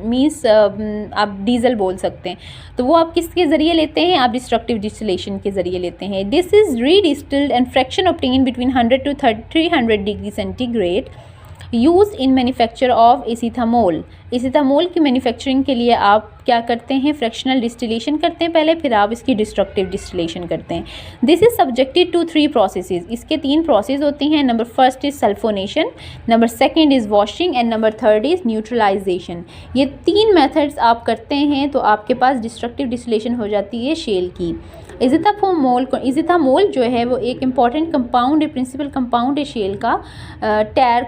मीन्स आप डीजल बोल सकते हैं, तो वो आप किसके ज़रिए लेते हैं, आप डिस्ट्रक्टिव डिस्टिलेशन के ज़रिए लेते हैं। This is redistilled and fraction obtain between 100 to 300 degree centigrade, use in manufacture of ichthammol. Ichthammol की मैन्युफैक्चरिंग के लिए आप क्या करते हैं, फ्रैक्शनल डिस्टिलेशन करते हैं पहले, फिर आप इसकी डिस्ट्रक्टिव डिस्टिलेशन करते हैं। This is subjected to 3 processes. इसके 3 प्रोसेस होती हैं। Number first is sulphonation, number second is washing and number third is neutralisation. ये 3 मेथड्स आप करते हैं तो आपके पास डिस्ट्रक्टिव डिस्टिलेशन हो जाती है शेल की। इज़िथामोल जो है वो एक इम्पॉर्टेंट कंपाउंड है, प्रिंसिपल कंपाउंड है शेल का। टार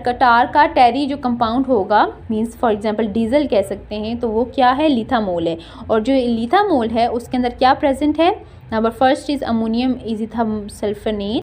का टैरी जो कंपाउंड होगा, मींस फॉर एग्जांपल डीजल कह सकते हैं, तो वो क्या है, लिथामोल है। और जो लिथामोल है उसके अंदर क्या प्रेजेंट है, नंबर फर्स्ट इज़ अमोनियम इज़िथामसल्फोनेट,